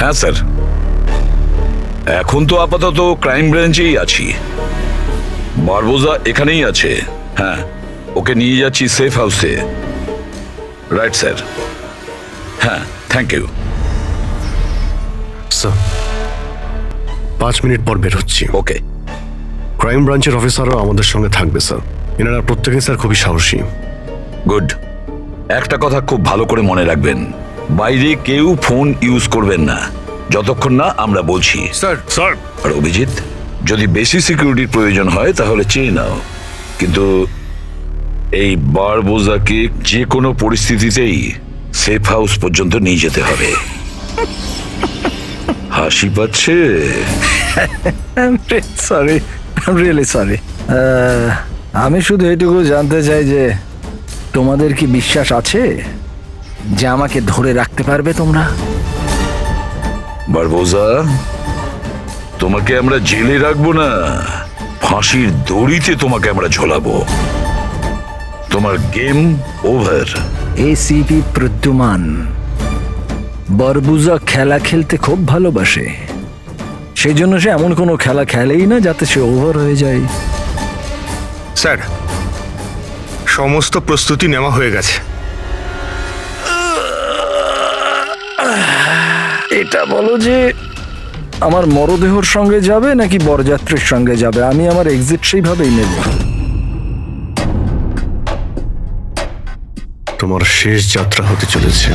হ্যাঁ স্যার, এখন তো আপাতত ক্রাইম ব্রাঞ্চেই আছি। বারবোজা এখানেই আছে। হ্যাঁ, ওকে নিয়ে যাচ্ছি সেফ হাউসে। Right sir. হ্যাঁ, থ্যাংক ইউ স্যার। 5 মিনিট পর বের হচ্ছি। ওকে। ক্রাইম ব্রাঞ্চের অফিসারও আমাদের সঙ্গে থাকবে স্যার। এনারা প্রত্যেকেই স্যার খুবই সাহসী। গুড। একটা কথা খুব ভালো করে মনে রাখবেন, বাইরে কেউ ফোন ইউজ করবেন না যতক্ষণ না আমরা বলছি। স্যার। স্যার, আর অভিজিৎ, যদি বেশি সিকিউরিটির প্রয়োজন হয় তাহলে চেয়ে নাও, কিন্তু এই বারবোজাকে যে কোনো পরিস্থিতিতেই সেফ হাউস পর্যন্ত নিয়ে যেতে হবে। হাসি পাচ্ছে? Sorry, really sorry. আমি শুধু এটুকু জানতে চাই যে তোমাদের কি বিশ্বাস আছে যে আমাকে ধরে রাখতে পারবে তোমরা? বারবোজা, তোমাকে আমরা জেলে রাখবো না, ফাঁসির দড়িতে তোমাকে আমরা ঝোলাবো। তোমার গেম ওভার। এসিপি প্রদ্যুমান বারবোজা খেলা খেলতে খুব ভালোবাসে, সেই জন্য সে এমন কোনো খেলা খেলেই না যাতে সে ওভার হয়ে যায়। স্যার, সমস্ত প্রস্তুতি নেওয়া হয়ে গেছে। এটা বলো যে আমার মরদেহর সঙ্গে যাবে নাকি বরযাত্রীর সঙ্গে যাবে? আমি আমার এক্সিট সেইভাবেই নেব। তোমার শেষ যাত্রা হতে চলেছে।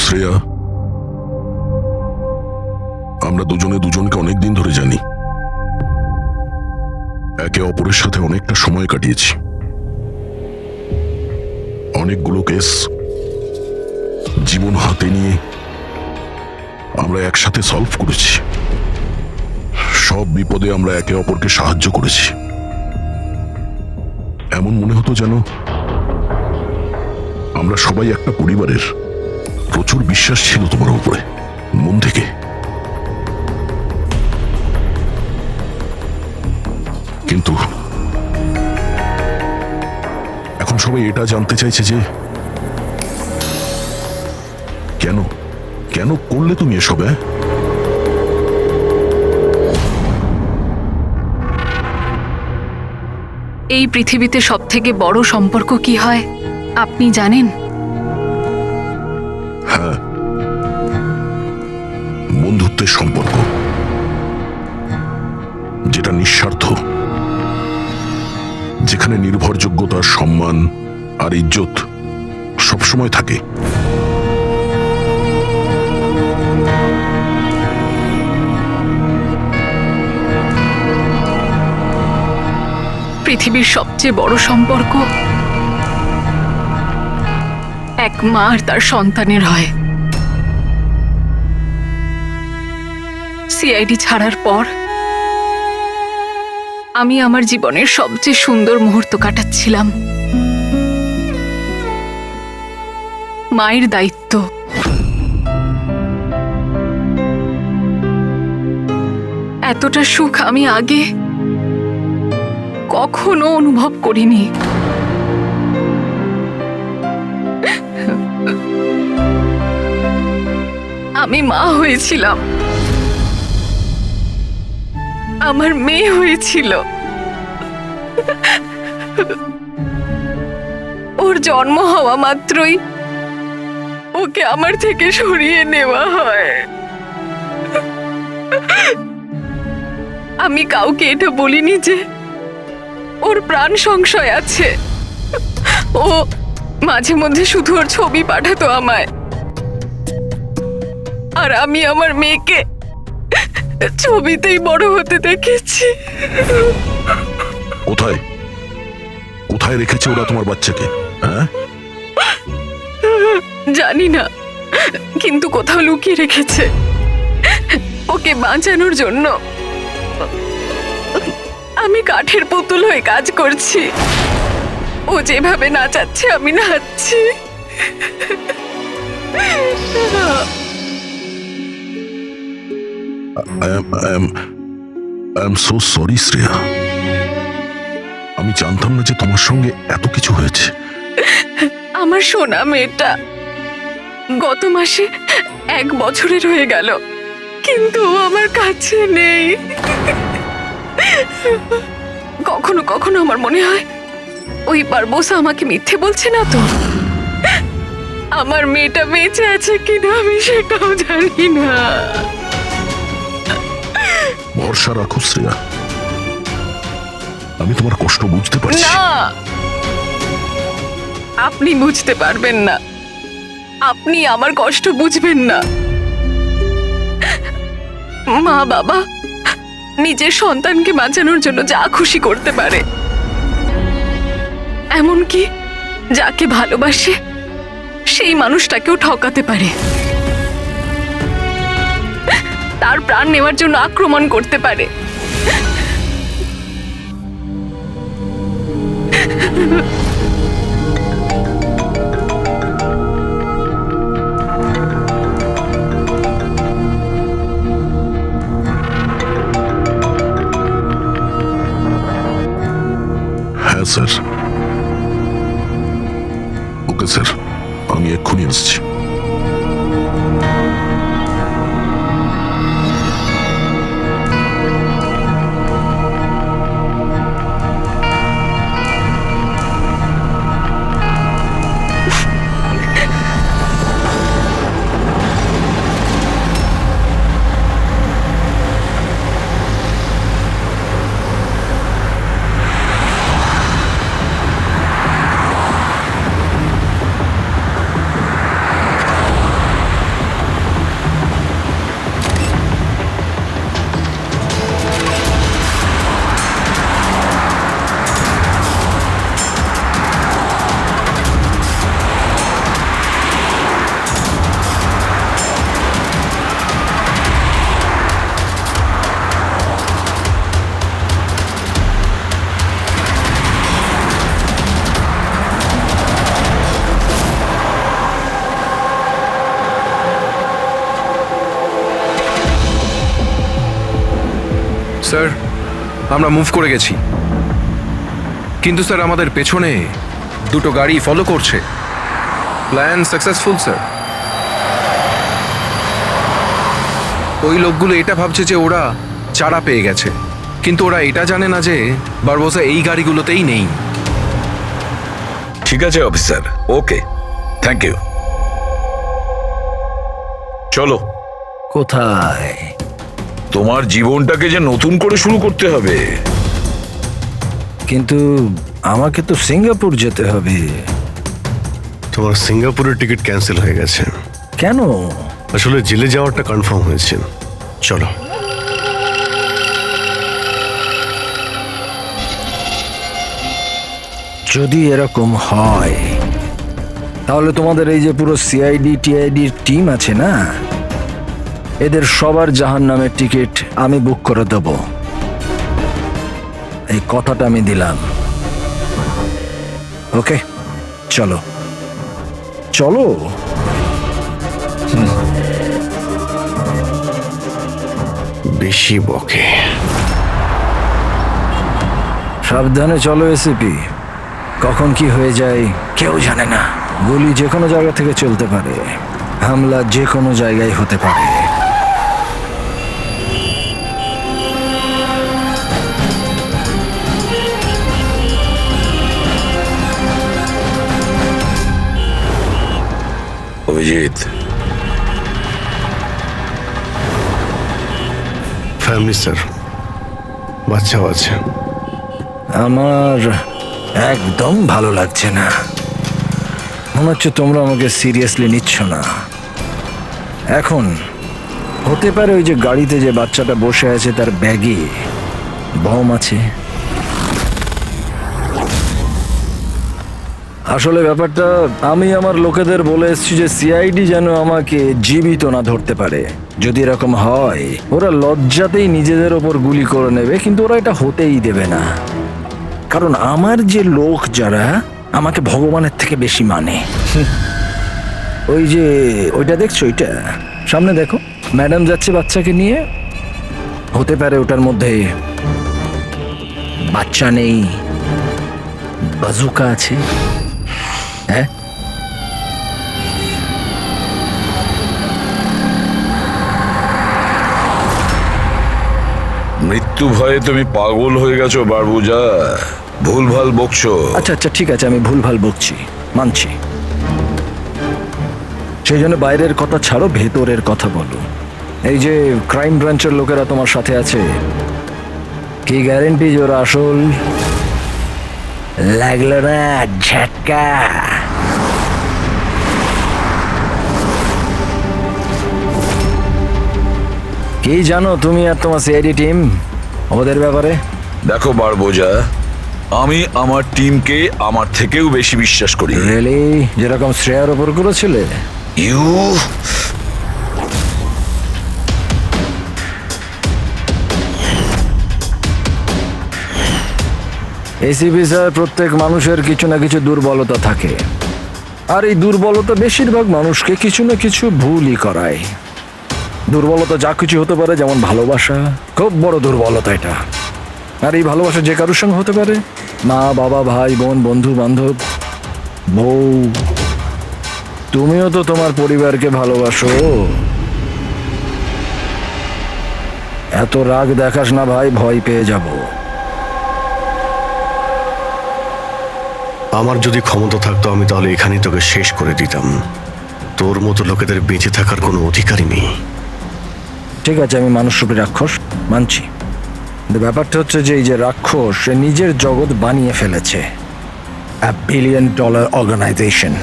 শ্রেয়া, আমরা দুজনে দুজনকে অনেকদিন ধরে জানি, একে অপরের সাথে অনেকটা সময় কাটিয়েছি, অনেকগুলো কেস জীবন হাতে নিয়ে আমরা একসাথে সলভ করেছি। সব বিপদে আমরা একে অপরকে সাহায্য করেছি। এমন মনে হতো যেন আমরা সবাই একটা পরিবারের। প্রচুর বিশ্বাস ছিল তোমার উপরে, মন থেকে। কিন্তু এখন সবাই এটা জানতে চাইছে যে কেন কেন করলে তুমি এসব? এই পৃথিবীতে সবথেকে বড় সম্পর্ক কি হয় আপনি জানেন? হ্যাঁ, বন্ধুত্বের সম্পর্ক, যেটা নিঃস্বার্থ, যেখানে নির্ভরযোগ্যতা, সম্মান আর ইজ্জত সবসময় থাকে। পৃথিবীর সবচেয়ে বড় সম্পর্ক এক মা আর তার সন্তানের হয়। সিআইডি ছাড়ার পর আমি আমার জীবনের সবচেয়ে সুন্দর মুহূর্ত কাটাচ্ছিলাম। মায়ের দায়িত্ব, এতটা সুখ আমি আগে কখনো অনুভব করিনি। আমি মা হয়েছিলাম, আমার মেয়ে হয়েছিল। ওর জন্ম হওয়া মাত্রই ওকে আমার থেকে সরিয়ে নেওয়া হয়। আমি কাউকে এটা বলিনি যে ওর প্রাণ সংশয় আছে। ও মাঝে মধ্যে শুধু ওর ছবি পাঠাতো আমায়, আর আমি আমার মেয়েকে ছবিতেই বড় হতে দেখেছি। কোথায় কোথায় রেখেছে ওরা তোমার বাচ্চাকে? হ্যাঁ, জানি না, কিন্তু কোথাও লুকিয়ে রেখেছে ওকে বাঁচানোর জন্য। আমি কাঠের পুতুল হয়ে কাজ করছি, ও যেভাবে নাচাচ্ছে আমি নাচছি। I am so sorry Shreya, আমি জানতাম না যে তোমার সঙ্গে এত কিছু হয়েছে। আমার সোনা মেয়েটা গত মাসে 1 বছরের হয়ে গেল, কিন্তু ও আমার কাছে নেই। কখনো কখনো আমার মনে হয় ওই বারবোসা আমাকে মিথ্যে বলছে না তো। আমার মেয়েটা বেঁচে আছে কিনা আমি সেটাও জানি না। ভরসা রাখো শ্রেয়া, আমি তোমার কষ্ট বুঝতে পারছি। না, আপনি বুঝতে পারবেন না, আপনি আমার কষ্ট বুঝবেন না। মা বাবা নিজের সন্তানকে বাঁচানোর জন্য যা খুশি করতে পারে, এমনকি যাকে ভালোবাসে সেই মানুষটাকেও ঠকাতে পারে, তার প্রাণ নেওয়ার জন্য আক্রমণ করতে পারে। হ্যাঁ স্যার। ওকে স্যার, আমি এক্ষুনি আসছি। স্যার, আমরা মুভ করে গেছি, কিন্তু স্যার আমাদের পেছনে 2টো গাড়ি ফলো করছে। Plan successful sir. ওই লোকগুলো এটা ভাবছে যে ওরা চারা পেয়ে গেছে, কিন্তু ওরা এটা জানে না যে বারবোসা এই গাড়িগুলোতেই নেই। ঠিক আছে অফিসার, ওকে, থ্যাংক ইউ। চলো, কোথায়? তোমার জীবনটাকে যে নতুন করে শুরু করতে হবে। কিন্তু আমাকে তো সিঙ্গাপুর যেতে হবে। তোমার সিঙ্গাপুরের টিকিট ক্যান্সেল হয়ে গেছে। কেন? আসলে জেলে যাওয়াটা কনফার্ম হয়েছে। চলো। যদি এরকম হয় তাহলে তোমাদের এই যে পুরো সিআইডি টিআইডির টিম আছে না, এদের সবার জাহান্নামের টিকিট আমি বুক করে দেব। এই কথাটা আমি দিলাম। ওকে, চলো চলো। বেশি বকে। সাবধানে চলো এসিপি, কখন কি হয়ে যায় কেউ জানে না। গুলি যে কোনো জায়গা থেকে চলতে পারে, হামলা যে কোনো জায়গায় হতে পারে। অভিজিৎ, ফ্যামিলি স্যার, বাচ্চাও আছে। আমার একদম ভালো লাগছে না। মনে হচ্ছে তোমরা আমাকে সিরিয়াসলি নিচ্ছ না। এখন হতে পারে ওই যে গাড়িতে যে বাচ্চাটা বসে আছে তার ব্যাগে বম আছে। আসলে ব্যাপারটা আমি আমার লোকেদের বলে এসেছি যে সিআইডি যেন আমাকে জীবিত না ধরতে পারে। যদি এরকম হয় ওরা লজ্জাতেই নিজেদের ওপর গুলি করে নেবে, কিন্তু ওরা এটা হতেই দেবে না। কারণ আমার যে লোক যারা আমাকে ভগবানের থেকে বেশি মানে। ওই যে ওইটা দেখছো, ওইটা সামনে দেখো, ম্যাডাম যাচ্ছে বাচ্চাকে নিয়ে। হতে পারে ওটার মধ্যে বাচ্চা নেই, বাজুকা আছে। হ্যাঁ, মৃত্যু ভয়ে তুমি পাগল হয়ে গেছো বারবুজা, ভুলভাল বকছো। আচ্ছা আচ্ছা ঠিক আছে, আমি ভুলভাল বকছি, মানছি। সেই জন্য বাইরের কথা ছাড়ো, ভেতরের কথা বলো। এই যে ক্রাইম ব্রাঞ্চের লোকেরা তোমার সাথে আছে, কি গ্যারেন্টি যে ওরা আসল? লাগলো না ঝাটকা? কি জানো তুমি আর তোমার সিআইডি টিম ওদের ব্যাপারে? দেখো বারবোজা, আমি আমার টিমকে আমার থেকেও বেশি বিশ্বাস করি। রিয়েলি? যেরকম শ্রেয়ার ওপর করেছিলে? ইউ এসিপি স্যার, প্রত্যেক মানুষের কিছু না কিছু দুর্বলতা থাকে, আর এই দুর্বলতা বেশিরভাগ মানুষকে কিছু না কিছু ভুলই করায়। দুর্বলতা যা কিছু হতে পারে, যেমন ভালোবাসা, খুব বড় দুর্বলতা এটা। আর এই ভালোবাসা যে কারোর সঙ্গে হতে পারে, মা বাবা, ভাই বোন, বন্ধু বান্ধব, বউ। তুমিও তো তোমার পরিবারকে ভালোবাসো। এত রাগ দেখাস না ভাই, ভয় পেয়ে যাব। আমার যদি ক্ষমতা থাকতো আমি তাহলে এখানেই তোকে শেষ করে দিতাম। তোর মতো লোকেদের বেঁচে থাকার কোনো অধিকারই নেই। ঠিক আছে, আমি মানুষরূপী রাক্ষস মানছি, কিন্তু ব্যাপারটা হচ্ছে যে এই যে রাক্ষস, সে নিজের জগৎ বানিয়ে ফেলেছে, $1 বিলিয়ন অর্গানাইজেশন।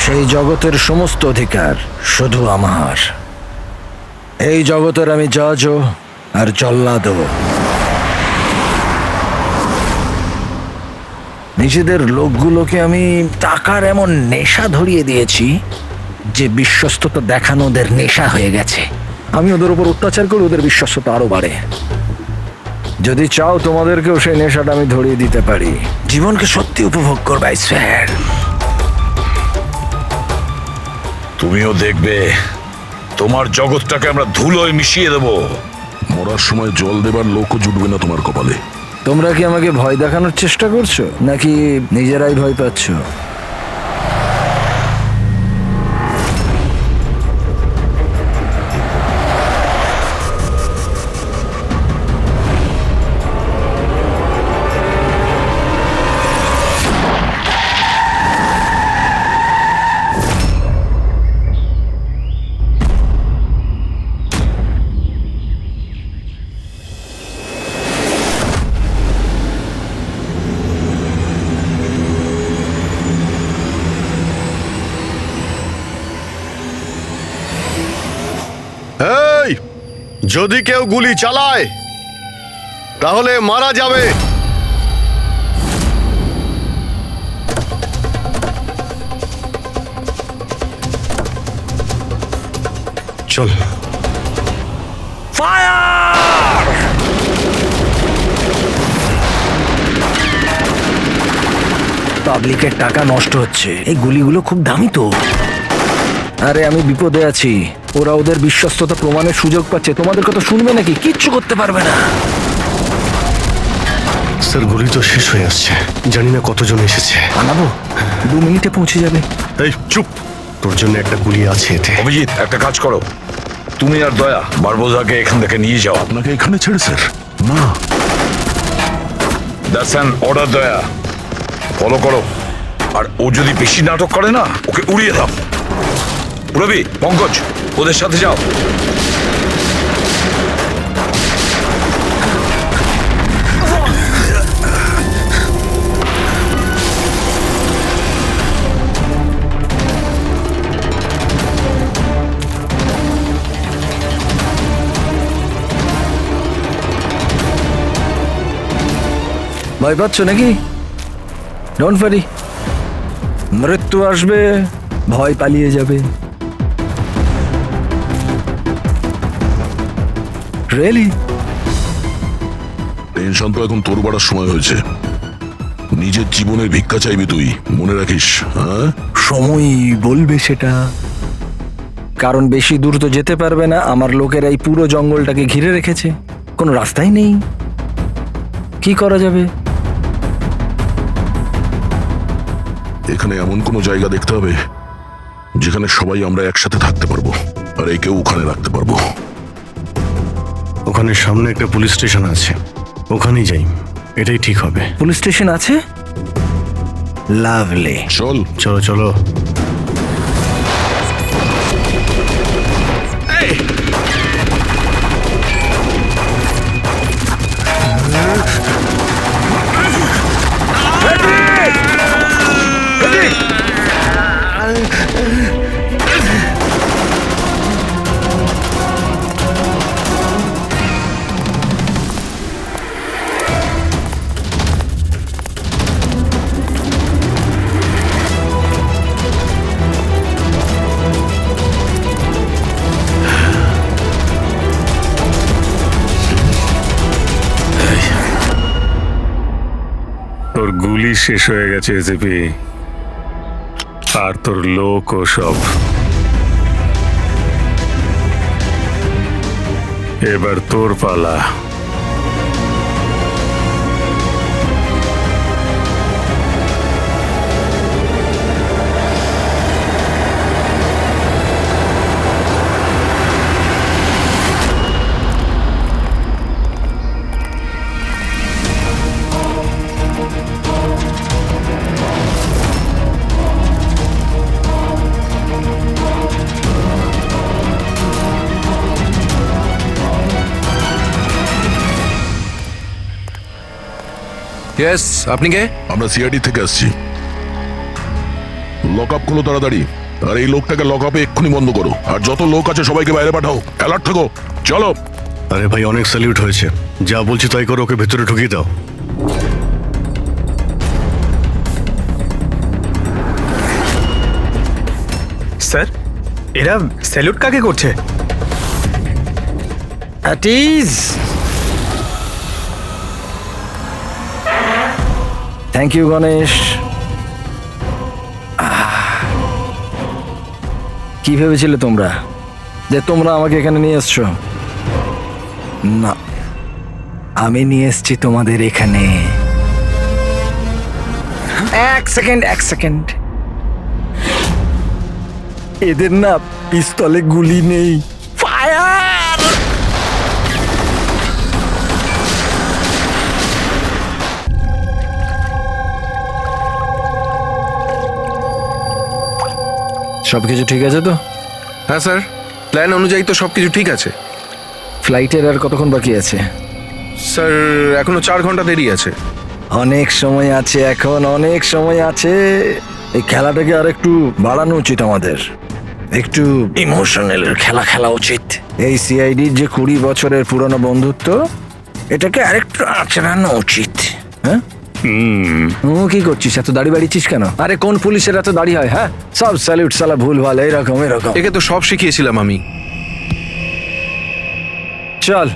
সেই জগতের সমস্ত অধিকার শুধু আমার। এই জগতের আমি জজও আর জল্লাদও। নিজেদের লোকগুলোকে আমি টাকার এমন নেশা ধরিয়ে দিয়েছি যে বিশ্বস্ততা দেখানো ওদের নেশা হয়ে গেছে। আমি ওদের উপর অত্যাচার করি, ওদের বিশ্বস্ততা আরো বাড়ে। যদি চাও তোমাদেরকেও সেই নেশাটা আমি ধরিয়ে দিতে পারি, জীবনকে সত্যি উপভোগ করবে স্যার। তুমিও দেখবে তোমার জগৎটাকে আমরা ধুলোয় মিশিয়ে দেবো। মরার সময় জল দেবার লোকও জুটবে না তোমার কপালে। তোমরা কি আমাকে ভয় দেখানোর চেষ্টা করছো, নাকি নিজেরাই ভয় পাচ্ছ? এই, যদি কেউ গুলি চালায় তাহলে মারা যাবে। চল। পাবলিকের টাকা নষ্ট হচ্ছে, এই গুলিগুলো খুব দামি তো। আরে আমি বিপদে আছি, ওরা ওদের বিশ্বস্ততা প্রমাণের সুযোগ পাচ্ছে। তোমাদের কথা শুনবে নাকি? কিচ্ছু করতে পারবে না। স্যার, গুলি তো শেষ হয়ে আসছে, জানি না কতজন এসেছে। আনাবো, 2 মিনিটে পৌঁছে যাবে। এই চুপ, তোর জন্য একটা গুলি আছে এতে। অভিজিৎ, একটা কাজ করো, তুমি আর দয়া বারবোজাকে এখান থেকে নিয়ে যাও। আপনাকে এখানে ছেড়ে স্যার? না, দ্যাটস অ্যান অর্ডার দয়া, ফলো করো। আর ও যদি বেশি নাটক করে না, ওকে উড়িয়ে দাও। রবি, পঙ্কজ, ওদের সাথে যাও। ভয় পাচ্ছ নাকি? ডোন্ট ওয়ারি, মৃত্যু আসবে, ভয় পালিয়ে যাবে। রিয়েলি? টেনশন তো এখন তোর বাড়ার সময় হয়েছে। নিজের জীবনের ভিক্ষা চাইবি তুই, মনে রাখিস। হ্যাঁ, সময় বলবে সেটা। কারণ বেশি দূর তো যেতে পারবে না, আমার লোকেরা এই পুরো জঙ্গলটাকে ঘিরে রেখেছে, কোনো রাস্তাই নেই। কি করা যাবে? এখানে এমন কোনো জায়গা দেখতে হবে যেখানে সবাই আমরা একসাথে থাকতে পারবো, আর একেও ওখানে রাখতে পারবো। ওখানে সামনে একটা পুলিশ স্টেশন আছে, ওখানেই যাই, এটাই ঠিক হবে। পুলিশ স্টেশন আছে? লাভলি। চল। চলো চলো। তোর গুলি শেষ হয়ে গেছে এসিপি, আর তোর লোক ও সব। এবার তোর পালা। ইয়েস, আপনি কে? আমরা সিআইডি থেকে আসছি। লক আপ করো তাড়াতাড়ি, আর এই লোকটাকে লক আপে এক্ষুনি বন্ধ করো, আর যত লোক আছে সবাইকে বাইরে পাঠাও। অ্যালার্ট থাকো, চলো। আরে ভাই, অনেক স্যালিউট হয়েছে, যা বলছি তাই করো, ওকে ভেতরে ঢুকিয়ে দাও। স্যার, এরা স্যালুট কাকে করছে? Thank you Ganesh. কি ভেবেছিলে তোমরা যে তোমরা আমাকে এখানে নিয়ে এসছো? না, আমি নিয়ে এসছি তোমাদের এখানে। এক সেকেন্ড। এদের না পিস্তলে গুলি নেই। ফায়ার! সবকিছু ঠিক আছে তো? হ্যাঁ স্যার, প্ল্যান অনুযায়ী তো সবকিছু ঠিক আছে। ফ্লাইটের আর কতক্ষণ বাকি আছে? স্যার, এখনো 4 ঘন্টা দেরি আছে। অনেক সময় আছে, এখন অনেক সময় আছে। এই খেলাটাকে আর একটু বাড়ানো উচিত আমাদের, একটু ইমোশনাল খেলা উচিত। এই সিআইডির যে 20 বছরের পুরনো বন্ধুত্ব, এটাকে আরেকটু আচড়ানো উচিত। হ্যাঁ, কি করছিস? এত দাড়ি বাড়িছিস কেন? আরে কোন পুলিশের এত দাড়ি হয়? হ্যাঁ, সব স্যালুট সালা ভুলভাল এরকম। একে তো সব শিখিয়েছিলাম আমি। চল।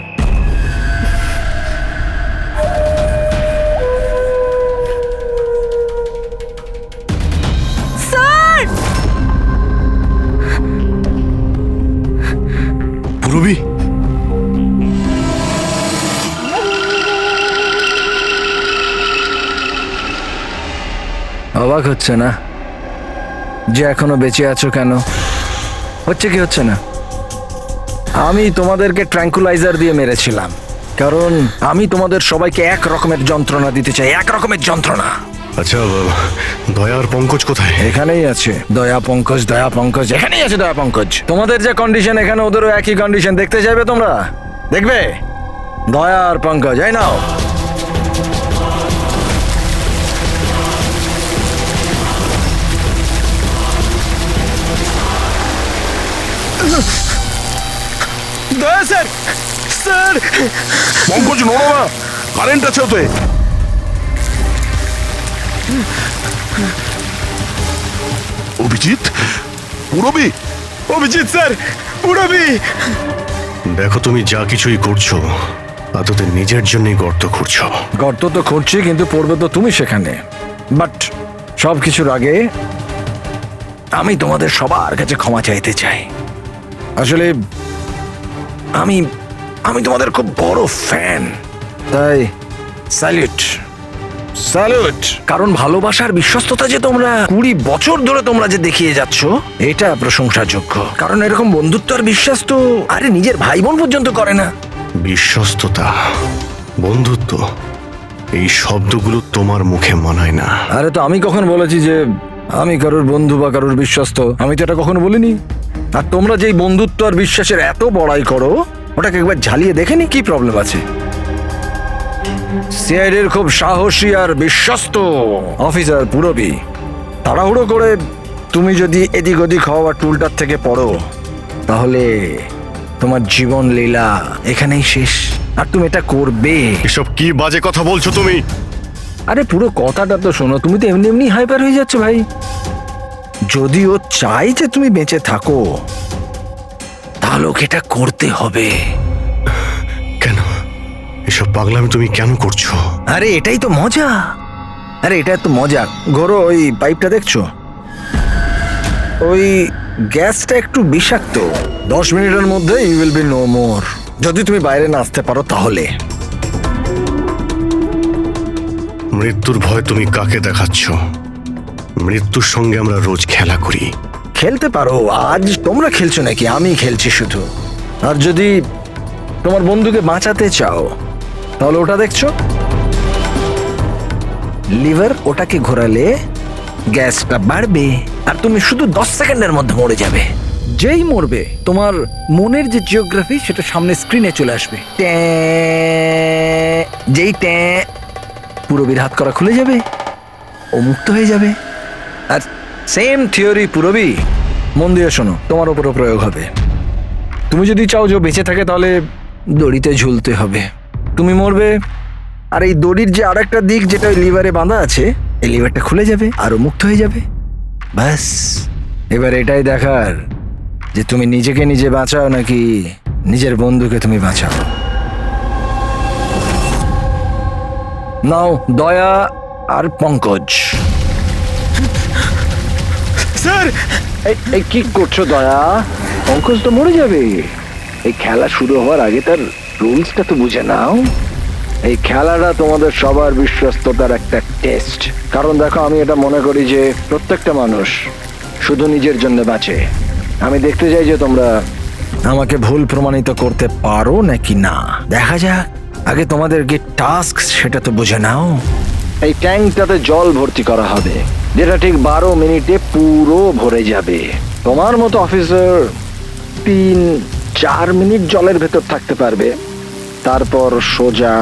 পুরবি, অবাক হচ্ছে না যে এখনো বেঁচে আছো? কেন হচ্ছে? কি হচ্ছে না? আমি তোমাদেরকে ট্র্যাঙ্কুলাইজার দিয়ে মেরেছিলাম, কারণ আমি তোমাদের সবাইকে এক রকমের যন্ত্রণা দিতে চাই, এক রকমের যন্ত্রণা। আচ্ছা, দয়া আর পঙ্কজ কোথায়? এখানেই আছে দয়া পঙ্কজ, এখানেই আছে দয়া পঙ্কজ। তোমাদের যে কন্ডিশন, এখানে ওদেরও একই কন্ডিশন। দেখতে চাইবে তোমরা? দেখবে? দয়া আর পঙ্কজ, এই নাও। দয়া স্যার, স্যার! পঙ্কজ, নড়ো না, কারেন্ট আছে ওতে। অভিজিৎ, পুরবি। অভিজিৎ স্যার, পুরবি! দেখো, তুমি যা কিছুই করছো আর তোদের নিজের জন্যই গর্ত খুঁড়ছো। গর্ত তো করছি, কিন্তু পড়বে তো তুমি সেখানে। বাট সব কিছুর আগে আমি তোমাদের সবার কাছে ক্ষমা চাইতে চাই। আসলে আমি আমি তোমাদের খুব বড় ফ্যান, তাই স্যালুট স্যালুট। কারণ ভালোবাসার বিশ্বস্ততা যে তোমরা 20 বছর ধরে তোমরা যে দেখিয়ে যাচ্ছ, এটা প্রশংসাযোগ্য। কারণ এরকম বন্ধুত্ব আর বিশ্বাস তো আরে নিজের ভাই বোন পর্যন্ত করে না। বিশ্বস্ততা, বন্ধুত্ব, এই শব্দগুলো তোমার মুখে মানায় না। আরে তো আমি কখন বলেছি যে আমি কারোর বন্ধু বা কারোর বিশ্বস্ত? আমি তো এটা কখনো বলিনি। আর তোমরা যেই বন্ধুত্ব আর বিশ্বাসের এত বড়াই করো, ওটাকে একবার ঝালিয়ে দেখেনি কি প্রবলেম আছে? সিআইডির খুব সাহসী আর বিশ্বস্ত অফিসার পুরবি, তাড়াহুড়ো করে তুমি যদি এদিক ওদিক হওয়া টুলটার থেকে পড়ো, তাহলে তোমার জীবন লীলা এখানেই শেষ। আর তুমি এটা করবে। এসব কি বাজে কথা বলছো তুমি? আরে পুরো কথাটা তো শোনো। তুমি তো এমনি এমনি হাইপার হয়ে যাচ্ছ ভাই। যদি ও চাই যে তুমি বেঁচে থাকো, তাহলে ওকে এটা করতে হবে। কেন এসব পাগলামি তুমি কেন করছো? আরে এটাই তো মজা। আরে এটা তো মজা। ঘোরো, ওই পাইপটা দেখছো? ওই গ্যাসটা একটু বিষাক্ত। 10 মিনিটের মধ্যে you will be no more. যদি তুমি বাইরে না আসতে পারো তাহলে। মৃত্যুর ভয় তুমি কাকে দেখাচ্ছ? মৃত্যুর সঙ্গে আমরা রোজ খেলা করি। খেলতে পারো। আজ তোমরা খেলছো নাকি? আমি খেলছি শুধু। আর যদি তোমার বন্ধুকে বাঁচাতে চাও, তাহলে ওটা দেখছো লিভার, ওটাকে ঘোরালে গ্যাসটা বাড়বে আর তুমি শুধু 10 সেকেন্ডের মধ্যে মরে যাবে। যেই মরবে, তোমার মনের যে জিওগ্রাফি সেটা সামনে স্ক্রিনে চলে আসবে। যেই পুরবীর হাত করা খুলে যাবে, ও মুক্ত হয়ে যাবে। আর সেম থিওরি পুরবী, মন দিয়ে শোনো, তোমার উপরও প্রয়োগ হবে। তুমি যদি চাও যে ও বেঁচে থাকে, তাহলে দড়িতে ঝুলতে হবে। তুমি মরবে, আর এই দড়ির যে আরেকটা দিক যেটা ওই লিভারে বাঁধা আছে, এই লিভারটা খুলে যাবে আর ও মুক্ত হয়ে যাবে। ব্যাস, এবার এটাই দেখার যে তুমি নিজেকে নিজে বাঁচাও নাকি নিজের বন্ধুকে তুমি বাঁচাও। নাও দয়া আর পঙ্কজ। স্যার, এই কি করছো দয়া? পঙ্কজ তো মরে যাবে। এই খেলা শুরু হওয়ার আগে তার রুলসটা তো বুঝে নাও। এই খেলাটা তোমাদের সবার বিশ্বস্ততার একটা টেস্ট। কারণ দেখো, আমি এটা মনে করি যে প্রত্যেকটা মানুষ শুধু নিজের জন্য বাঁচে। আমি দেখতে চাই যে তোমরা আমাকে ভুল প্রমাণিত করতে পারো নাকি না। দেখা যাক। আগে তোমাদেরকে টাস্ক সেটা তো বুঝে নাও। এই ট্যাঙ্কটাতে জল ভর্তি করা হবে, যেটা ঠিক 12 মিনিটে পুরো ভরে যাবে। তোমার মতো অফিসার 3-4 মিনিট জলের ভেতর থাকতে পারবে, তারপর সোজা।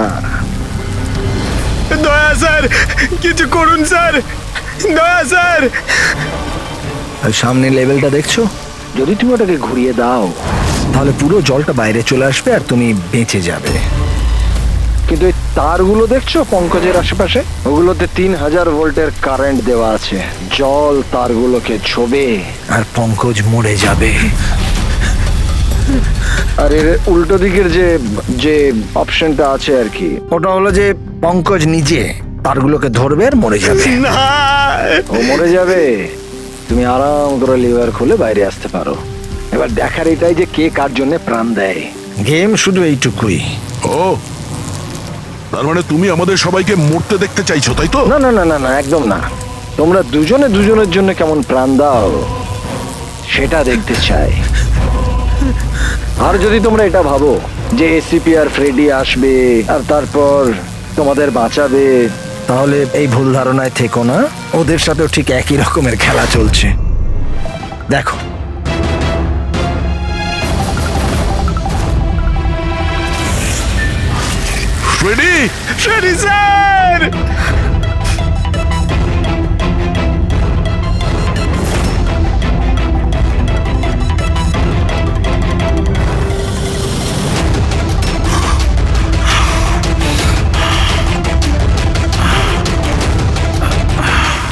দয়া স্যার, কিছু করুন স্যার, দয়া স্যার। সামনে লেভেলটা দেখছো? যদি তুমি ওটাকে ঘুরিয়ে দাও, তাহলে পুরো জলটা বাইরে চলে আসবে আর তুমি বেঁচে যাবে। কিন্তু এই তারগুলো দেখছো পঙ্কজের আশেপাশে, ওগুলোতে 3000 ভোল্টের কারেন্ট দেওয়া আছে। জল তারগুলোকে ছোবে আর পঙ্কজ মরে যাবে। আর এর উল্টো দিকের যে অপশনটা আছে আর কি, ওটা হলো যে পঙ্কজ নিজে তারগুলোকে ধরবে আর মরে যাবে। ও মরে যাবে, তুমি আরাম করে লিভার খুলে বাইরে আসতে পারো। এবার দেখার এটাই যে কে কার জন্য প্রাণ দেয়। গেম শুধু এইটুকুই। ও, তার মানে তুমি আমাদের সবাইকে মরতে দেখতে চাইছো, তাই তো? না না না না না, একদম না। তোমরা দুজনে দুজনের জন্য কেমন প্রাণ দাও সেটা দেখতে চাই। আর যদি তোমরা এটা ভাবো যে এসিপি আর ফ্রেডি আসবে আর তারপর তোমাদের বাঁচাবে, তাহলে এই ভুল ধারণায় থেকো না। ওদের সাথেও ঠিক একই রকমের খেলা চলছে। দেখো, ফ্রেডি, ফ্রেডি স্যার!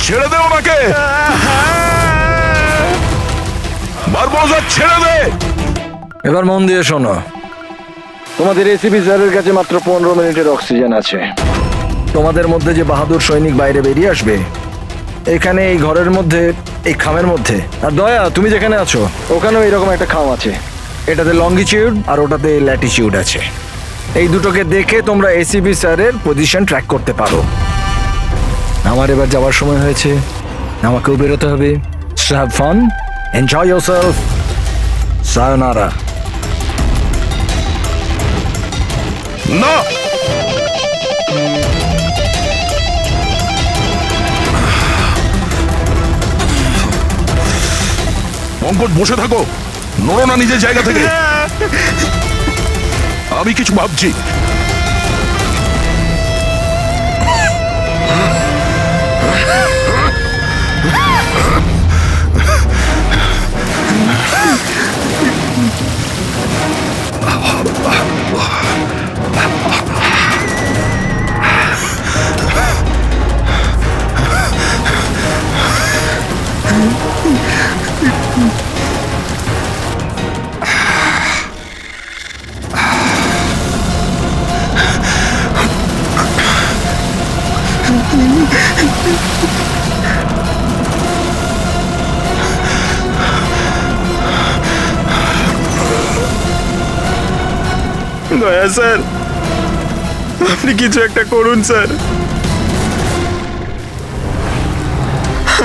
ছেড়ে দে ওনাকে, বারবোজা ছেড়ে দে। এবার মন দিয়ে শোনো। তোমাদের এসিপি স্যারের কাছে মাত্র 15 মিনিটের অক্সিজেন আছে। তোমাদের মধ্যে যে বাহাদুর সৈনিক বাইরে বেরিয়ে আসবে, এখানে এই ঘরের মধ্যে, এই খামের মধ্যে। আর দয়া, তুমি যেখানে আছো ওখানেও এরকম একটা খাম আছে। এটাতে লঙ্গিটিউড আর ওটাতে ল্যাটিটিউড আছে। এই দুটোকে দেখে তোমরা এসিপি স্যারের পজিশন ট্র্যাক করতে পারো। আমার এবার যাওয়ার সময় হয়েছে, আমাকেও বেরোতে হবে। Have fun, enjoy yourself, সায়োনারা। না, পঙ্কজ বসে থাকো, নড়ো না নিজের জায়গা থেকে। আমি কিছু ভাবছি। দয়া স্যার, আপনি কিছু একটা করুন স্যার।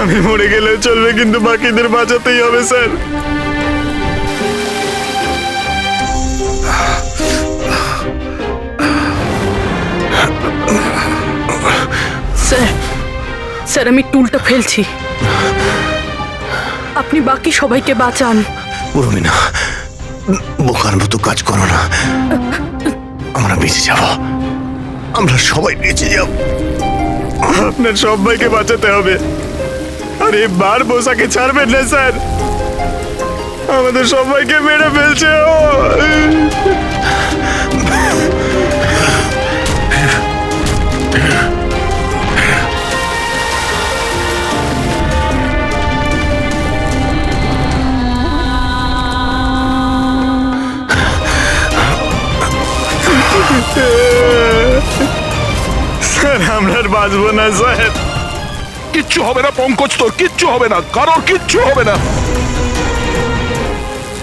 আমি মরে গেলেও চলবে, কিন্তু বাকিদের বাঁচাতেই হবে স্যার। স্যার, স্যার আমি টুলটা ফেলছি, আপনি বাকি সবাইকে বাঁচান। উর্মিনা, বোকার মতো কাজ করো না। আমরা বেঁচে যাব, আমরা সবাই বেঁচে যাব। আপনার সবাইকে বাঁচাতে হবে। আর এই বারবোসাকে ছাড়বেন না স্যার, আমাদের সবাইকে মেরে ফেলছে ও। স্যার আমরা আর বাঁচবো না স্যার। কিচ্ছু হবে না পঙ্কজ, তোর কিচ্ছু হবে না, কারোর কিচ্ছু হবে না।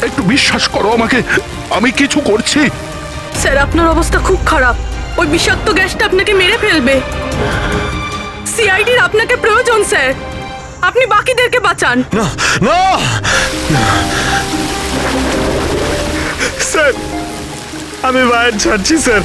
একটু বিশ্বাস করো আমাকে, আমি কিছু করছি। স্যার আপনার অবস্থা খুব খারাপ, ওই বিষাক্ত গ্যাসটা আপনাকে মেরে ফেলবে। সিআইডির আপনাকে প্রয়োজন স্যার, আপনি বাকিদেরকে বাঁচান। না না স্যার, আমি বাইরে ছাড়ছি স্যার।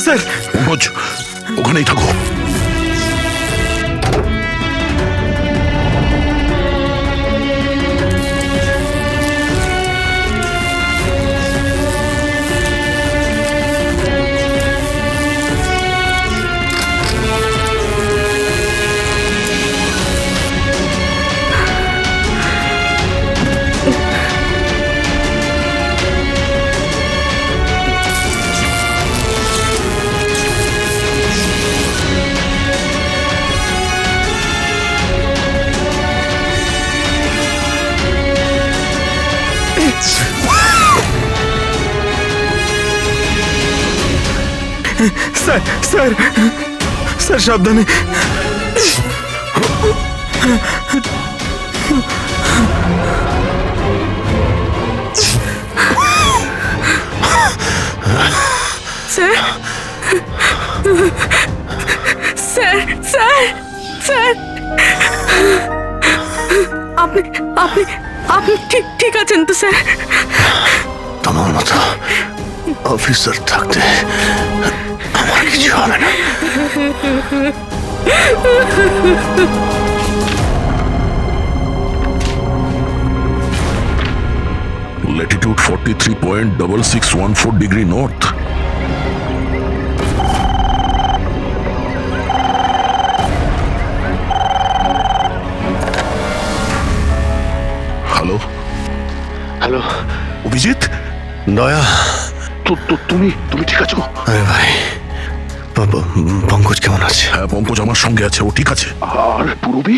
স্যার পঙ্কজ, ওখানেই থাকো। স্যার স্যার স্যার সাবধানে। স্যার স্যার স্যার স্যার আপনি আপনি আপনি ঠিক ঠিক আছেন তো স্যার? তোমার মতো অফিসার থাকতে আমার কিছু হবে না। Latitude 43.6614 degree north. Hello hello Abhijit, দয়া। তুমি ঠিক আছো? আরে ভাই, পঙ্কজ কেমন আছে? হ্যাঁ, পঙ্কজ আমার সঙ্গে আছে, ও ঠিক আছে। আর পূরবী?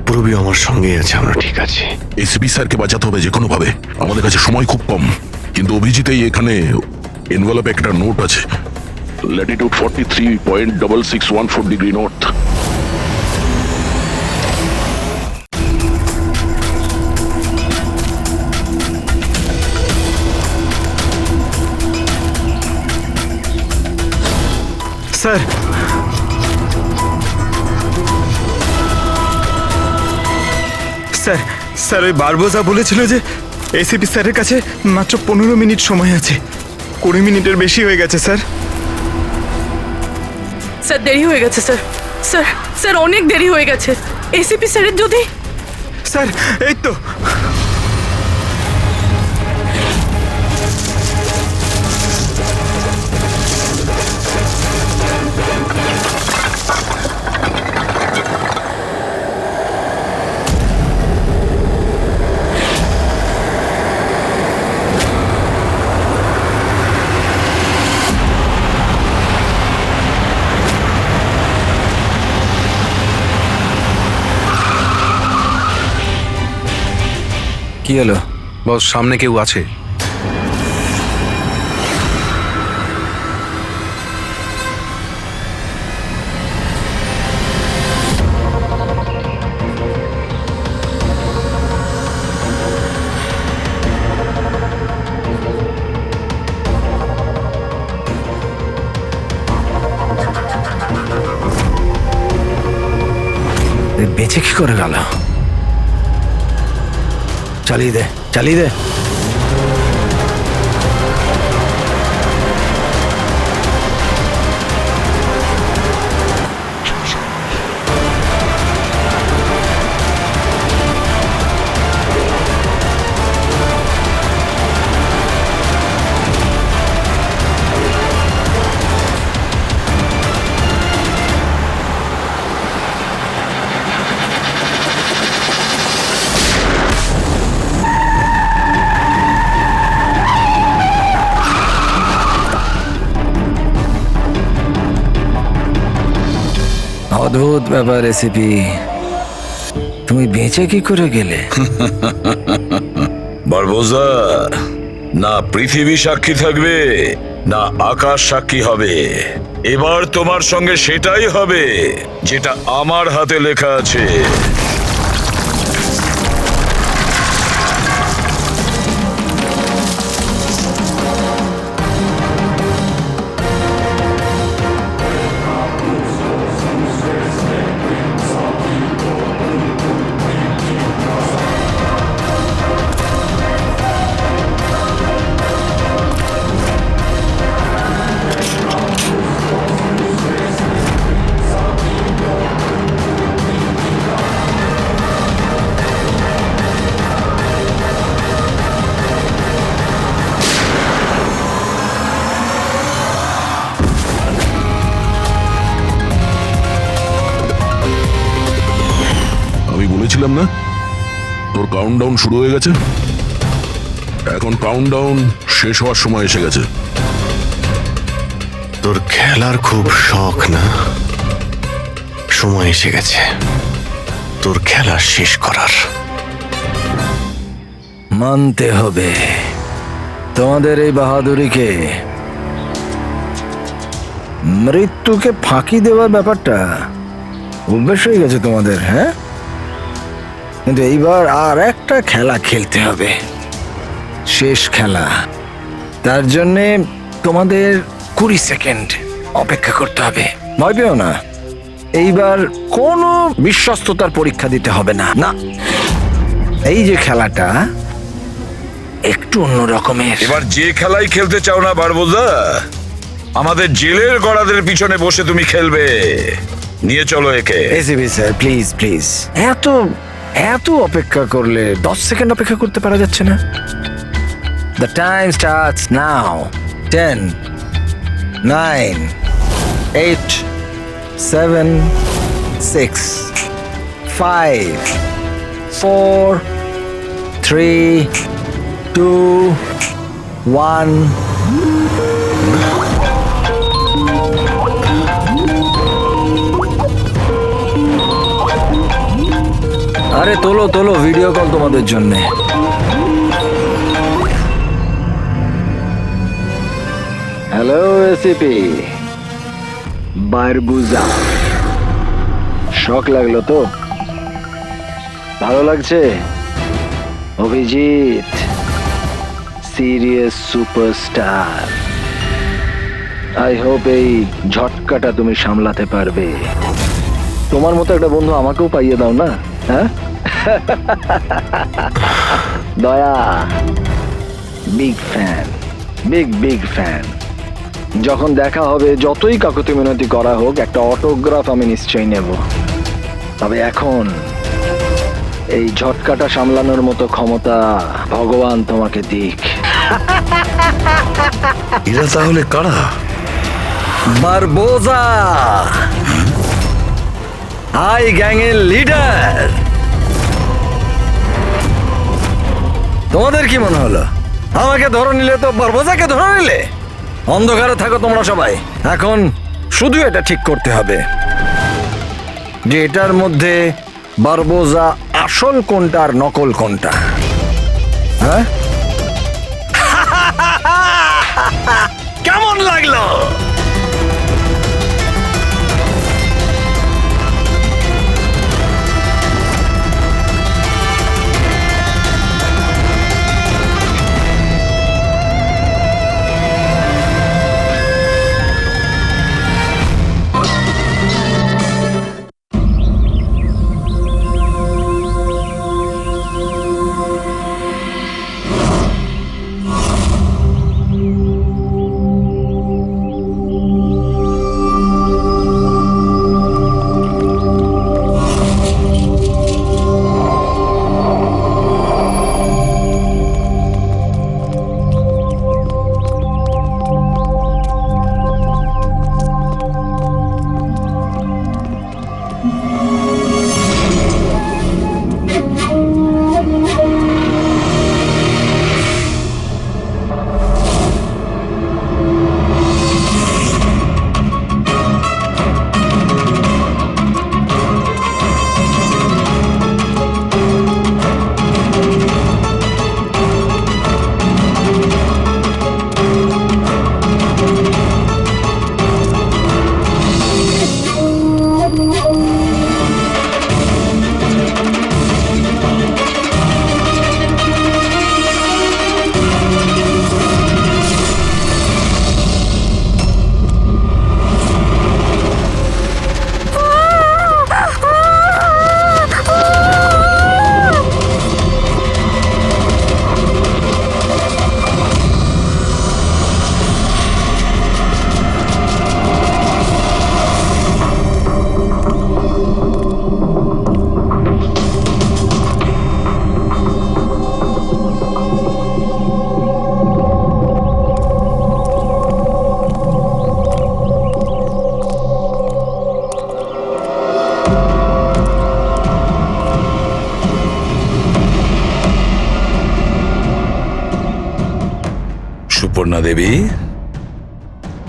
পূরবী আমার সঙ্গেই আছে, আমরা ঠিক আছি। এসপি স্যারকে বাঁচাতে হবে যে কোনো ভাবে, আমাদের কাছে সময় খুব কম। কিন্তু অভিজিতেই এখানে এনভেলপে একটা নোট আছে, Latitude 43.6614 degree north. Sir sir sir ওই বারবোজা বলেছিল যে এসিপি স্যারের কাছে মাত্র 15 মিনিট সময় আছে। 20 মিনিটের বেশি হয়ে গেছে স্যার। স্যার দেরি হয়ে গেছে স্যার। স্যার স্যার অনেক দেরি হয়ে গেছে। এসিপি স্যারের যদি স্যার এই তো। কি হলো? বস, সামনে কেউ আছে। বেঁচে কি করে গেল? চালিয়ে দে, চালিয়ে দে। অদ্ভুত ব্যাপার রেসিপি, তুমি বেঁচে কি করে গেলে? বারবোজা, না পৃথিবী সাক্ষী থাকবে না আকাশ সাক্ষী হবে। এবার তোমার সঙ্গে সেটাই হবে যেটা আমার হাতে লেখা আছে। আমি বলেছিলাম না তোর কাউন্টডাউন শুরু হয়ে গেছে। এখন কাউন্টডাউন শেষ হওয়ার সময় এসে গেছে। তোর খেলার খুব শখ না? সময় এসে গেছে তোর খেলা শেষ করার। মানতে হবে তোমাদের এই বাহাদুরিকে। মৃত্যুকে ফাঁকি দেওয়ার ব্যাপারটা অভ্যেস হয়ে গেছে তোমাদের, হ্যাঁ? কিন্তু এইবার আর একটা খেলা খেলতে হবে, শেষ খেলা। তার জন্যে তোমাদের 20 সেকেন্ড অপেক্ষা করতে হবে। ভয় পেও না, এইবার কোনো বিশ্বস্ততার পরীক্ষা দিতে হবে না। না, এই যে খেলাটা একটু অন্য রকমের। এবার যে খেলাই খেলতে চাও না বারবোজা, আমাদের জেলের গড়াদের পিছনে বসে তুমি খেলবে। নিয়ে চলো একে। এসিবি স্যার, প্লিজ প্লিজ, এত এত অপেক্ষা করলে 10 সেকেন্ড অপেক্ষা করতে পারা যাচ্ছে না? The time starts now. 10, 9, 8, 7, 6, 5, 4, 3, 2, 1. আরে তোলো তোলো, ভিডিও কল তোমাদের জন্য। হ্যালো এসিপি বারবুজা, শখ লাগলো তো? ভালো লাগছে? Abhijit serious superstar, I hope এই ঝটকাটা তুমি সামলাতে পারবে। তোমার মতো একটা বন্ধু আমাকেও পাইয়ে দাও না, হ্যাঁ? দয়া বিগ ফ্যান, বিগ ফ্যান। যখন দেখা হবে, যতই কাকুতি মিনতি করা হোক, একটা অটোগ্রাফ আমি নিশ্চয়ই নেব। তবে এখন এই ঝটকাটা সামলানোর মতো ক্ষমতা ভগবান তোমাকে দিক। এরা তাহলে কারা? বারবোজা, আই গ্যাংয়ের লিডার। তোমাদের কি মনে হলো আমাকে ধরে নিলে তো বারবোজাকে ধরে নিলে? অন্ধকারে থাকো তোমরা সবাই। এখন শুধু এটা ঠিক করতে হবে যে এটার মধ্যে বারবোজা আসল কোনটা আর নকল কোনটা, হ্যাঁ? কেমন লাগলো? সুপর্ণা দেবী,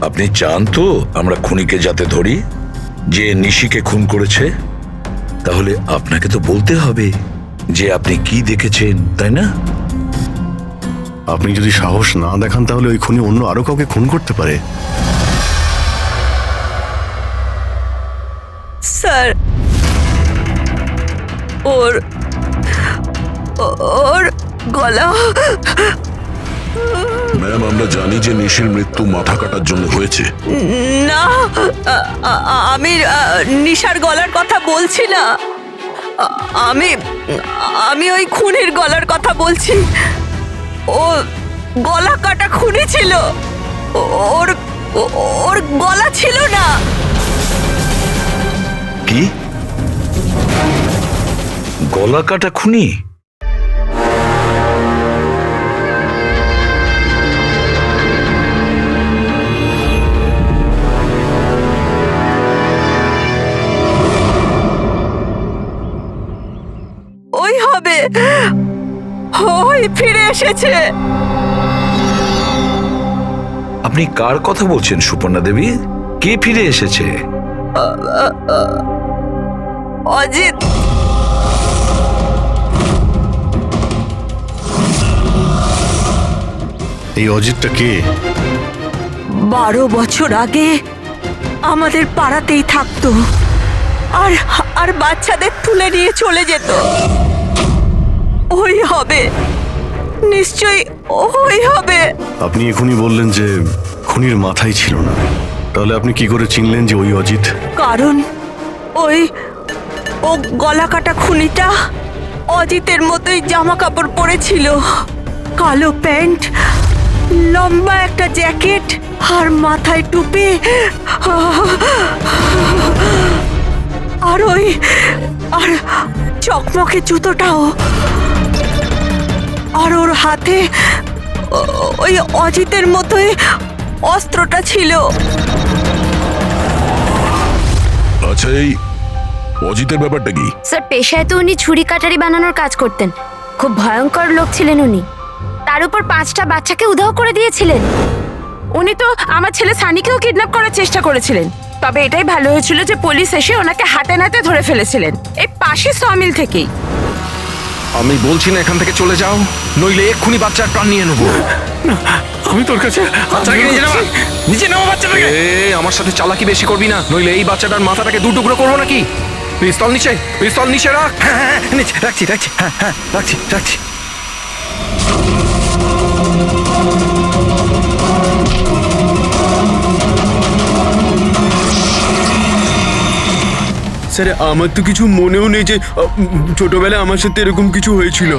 আপনি চান তো আমরা খুনিকে যাতে ধরি, যে নিশিকে খুন করেছে? তাহলে আপনাকে তো বলতে হবে যে আপনি কি দেখেছেন, তাই না? আপনি যদি সাহস না দেখান তাহলে ওই খুনি অন্য আরো কাউকে খুন করতে পারে। স্যার, ওর ওর গলা। ম্যাম, আমরা জানি যে নিশির মৃত্যু মাথা কাটার জন্য হয়েছে। না, আমি নিশার গলার কথা বলছি না। আমি আমি ওই খুনির গলার কথা বলছি। ও গলা কাটা খুনি ছিল, ওর ওর গলা ছিল না। কি গলা কাটা খুনি? ওই হবে, ওই ফিরে এসেছে। আপনি কার কথা বলছেন সুপর্ণা দেবী? কে ফিরে এসেছে? অজিত। এই অজিতটা কে? 12 বছর আগে আমাদের পাড়াতেই থাকতো, আর আর বাচ্চাদের তুলে নিয়ে চলে যেত। ওই হবে, নিশ্চয়ই ওই হবে। আপনি এখনই বললেন যে খুনির মাথাই ছিল না, তাহলে আপনি কি করে চিনলেন যে ওই অজিত? কারণ ওই ও গলা কাটা খুনিটা অজিতের মতোই জামা কাপড় পরেছিল, কালো প্যান্ট, লম্বা একটা জ্যাকেট আর মাথায় টুপি, আর ওই আর চকমকে জুতোটাও, আর ওর হাতে ওই অজিতের মতোই অস্ত্রটা ছিল। আচ্ছা, এই অজিতের ব্যাপারটা কি? স্যার, পেশায় তো উনি ছুরি কাটারি বানানোর কাজ করতেন। খুব ভয়ঙ্কর লোক ছিলেন উনি। তার উপর 5টা বাচ্চাকে উধাও করে দিয়েছিলেন। উনি তো আমার ছেলে সানিকেও কিডন্যাপ করার চেষ্টা করেছিলেন। তবে এটাই ভালো হয়েছিল যে পুলিশ এসে ওনাকে হাতে নাতে ধরে ফেলেছিলেন, এই পাশে সমিল থেকেই। আমি বলছি না এখান থেকে চলে যাও, নইলে এক্ষুনি বাচ্চার প্রাণ নিয়ে নেবো। আমি তোর কাছে আমার সাথে চালাকি বেশি করবি না, নইলে এই বাচ্চাটার মাথাটাকে 2 টুকরো করবো নাকি। পিস্তল নিচে, পিস্তল নিচে রাখ। রাখছি রাখছি, হ্যাঁ হ্যাঁ রাখছি রাখছি। স্যার, আমার তো কিছু মনেও নেই যে ছোটবেলায় আমার সাথে এরকম কিছু হয়েছিল।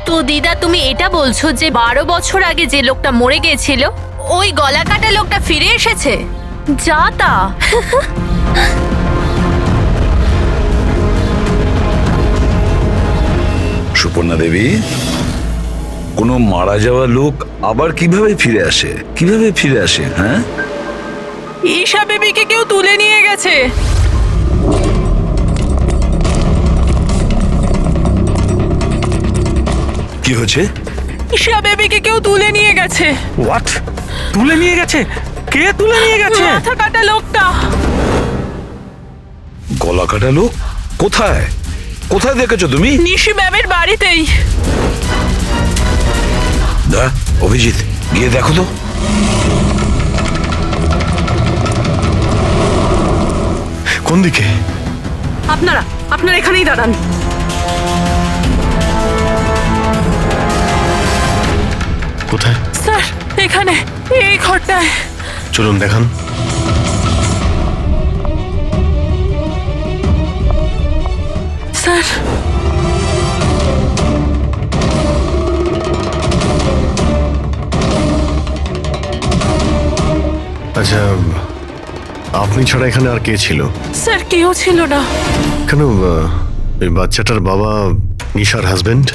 তো দিদা, তুমি এটা বলছো যে 12 বছর আগে যে লোকটা মরে গিয়েছিল ওই গলা কাটা লোকটা ফিরে এসেছে? যা তা। সুপর্ণা দেবী, কোনো মারা যাওয়া লোক আবার কিভাবে ফিরে আসে? কিভাবে ফিরে আসে? হ্যাঁ, ঈশা বেবিকে কেউ তুলে নিয়ে গেছে। কি হচ্ছে? ঈশা বেবিকে কেউ তুলে নিয়ে গেছে। হোয়াট? তুলে নিয়ে গেছে? কে তুলে নিয়ে গেছে? মাথা কাটা লোকটা। গলা কাটা লোক? কোথায়? কোথায় দেখেছো তুমি? নিশি ম্যামের বাড়িতেই। দা, অভিজিৎ, গিয়ে দেখো তো। কোন দিকে? আপনারা এখানেই দাঁড়ান। কোথায়? স্যার, এখানে, এই ঘরটায়। চলুন দেখান। স্যার, আচ্ছা, আপনি ছাড়া এখানে আর কে ছিল? স্যার কেউ ছিল না। কেন, এই বাচ্চাটার বাবা নিশার হাজবেন্ড?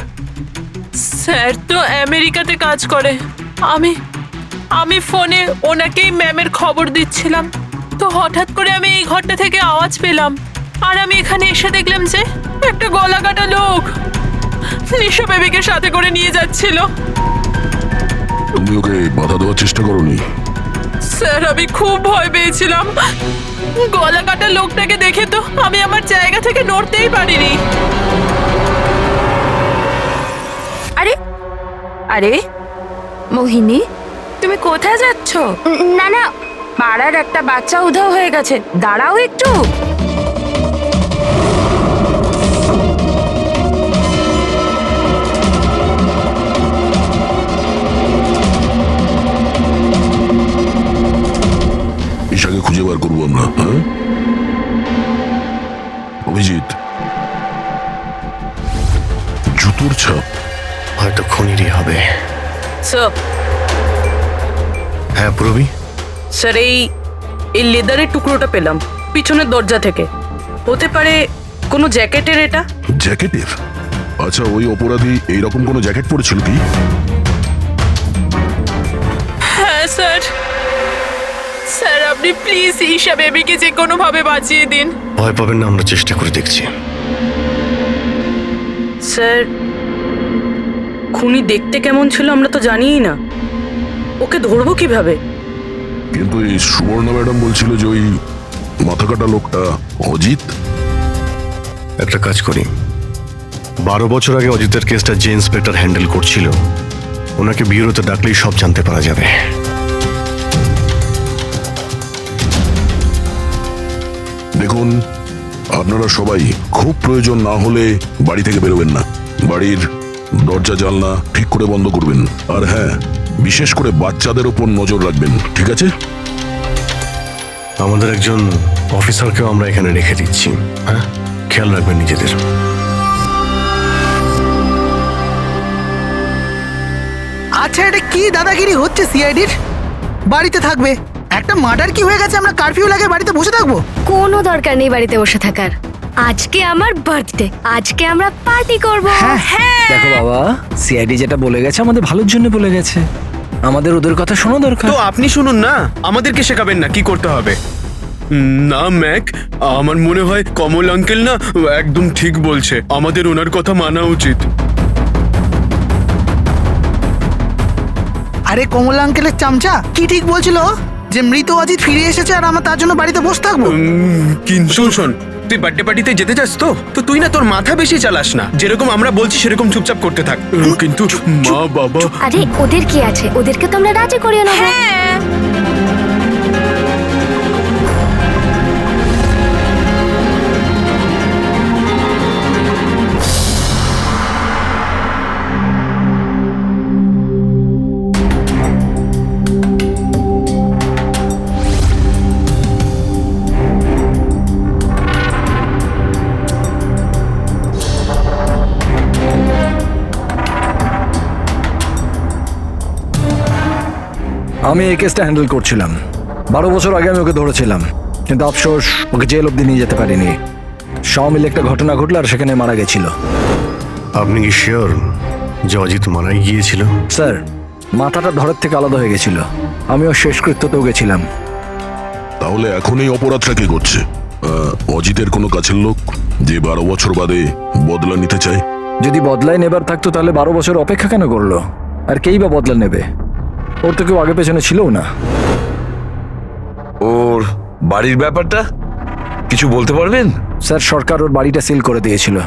স্যার তো আমেরিকাতে কাজ করে। আমি ফোনে ওনাকেই ম্যামের খবর দিচ্ছিলাম, তো হঠাৎ করে আমি এই ঘরটা থেকে আওয়াজ পেলাম, আর আমি এখানে এসে দেখলাম যে একটা গলা কাটা লোক নিশা বেবিকে সাথে করে নিয়ে যাচ্ছিল। তুমি ওকে বাধা দেওয়ার চেষ্টা করোনি? স্যার, আমি খুব ভয় পেয়েছিলাম। গলা কাটা লোকটাকে দেখে তো আমি আমার জায়গা থেকে নড়তেই পারিনি। আরে আরে মোহিনী, তুমি কোথায় যাচ্ছ? না না, পাড়ার একটা বাচ্চা উধাও হয়ে গেছে, দাঁড়াও একটু। ঈশাকে খুঁজে বার করবো আমরা, হ্যাঁ? অভিজিৎ, জুতোর ছাপ হয়তো খুনিরই হবে। স্যার, হ্যাঁ পুরবি, স্যার এই লেদারের টুকরোটা পেলাম পিছনের দরজা থেকে। হতে পারে কোনো জ্যাকেটের এটা? জ্যাকেটের? আচ্ছা, ওই অপরাধী এইরকম কোনো জ্যাকেট পরেছিল কি? হ্যাঁ স্যার। স্যার আপনি প্লিজ ঈশা বেবিকে যে কোনো ভাবে বাঁচিয়ে দিন। ভয় পাবেন না, আমরা চেষ্টা করে দেখছি। স্যার, খুনি দেখতে কেমন ছিল আমরা তো জানিই না, ওকে ধরবো কিভাবে? কিন্তু এই সুবর্ণা ম্যাডাম বলছিল যে ওই মাথা কাটা লোকটা অজিত। একটা কাজ করি, 12 বছর আগে অজিতের কেসটা যে ইন্সপেক্টর হ্যান্ডেল করছিল, ওনাকে বিউরোতে ডাকলেই সব জানতে পারা যাবে। দেখুন, আপনারা সবাই খুব প্রয়োজন না হলে বাড়ি থেকে বেরোবেন না। বাড়ির দরজা জানলা ঠিক করে বন্ধ করবেন। আর হ্যাঁ, বিশেষ করে বাচ্চাদের ওপর নজর রাখবেন, ঠিক আছে? আমাদের একজন অফিসারকেও আমরা এখানে রেখে দিচ্ছি, হ্যাঁ? খেয়াল রাখবেন নিজেদের। আচ্ছা, এটা কি দাদাগিরি হচ্ছে সিআইডির? বাড়িতে থাকবে, একটা মার্ডার কি হয়ে গেছে, আমরা কারফিউ লাগে বাড়িতে বসে থাকবো? কোনো দরকার নেই বাড়িতে বসে থাকার। আজকে আমার বার্থডে, আজকে আমরা পার্টি করব। হ্যাঁ, দেখো বাবা, সিআইডি যেটা বলে গেছে আমাদের ভালোর জন্য বলে গেছে, আমাদের ওদের কথা শোনা দরকার। তো আপনি শুনুন না, আমাদেরকে শেখাবেন না কি করতে হবে। না ম্যাক, আমার মনে হয় কমল আঙ্কেল না একদম ঠিক বলছে, আমাদের ওনার কথা মানা উচিত। আরে কমলা আঙ্কেলের চামচা কি ঠিক বলছিল যে মৃত অজিত ফিরে এসেছে আর আমরা তার জন্য বাড়িতে বসে থাকবো? কিন্তু শোন, তুই বার্থডে পার্টিতে যেতে চাস তো তুই না তোর মাথা বেশি চালাস না, যেরকম আমরা বলছি সেরকম চুপচাপ করতে থাক। কিন্তু মা বাবা, আরে ওদের কি আছে, ওদেরকে তো আমরা রাজি করিয়ে নেবো। আমি এই কেসটা হ্যান্ডেল করছিলাম, 12 বছর আগে আমি ওকে ধরেছিলাম, কিন্তু আফসোস ওকে জেল অব্দি নিয়ে যেতে পারিনি। সব মিলে একটা ঘটনা ঘটলো আর সেখানে মারা গেছিল। আপনি কি শিওর যে অজিত মারাই গিয়েছিল? স্যার, মাথাটা ধরের থেকে আলাদা হয়ে গেছিল, আমি ওর শেষকৃত্যতেও গেছিলাম। তাহলে এখন এই অপরাধটা কে করছে? অজিতের কোনো কাছের লোক যে 12 বছর বাদে বদলা নিতে চায়? যদি বদলায় নেবার থাকতো তাহলে 12 বছর অপেক্ষা কেন করলো? আর কেই বা বদলা নেবে? ওর তো কেউ আগে পেছনে ছিলও না। ওর বাড়ির ব্যাপারটা কিছু বলতে পারবেন? স্যার, সরকার ওর বাড়িটা সিল করে দিয়েছিল।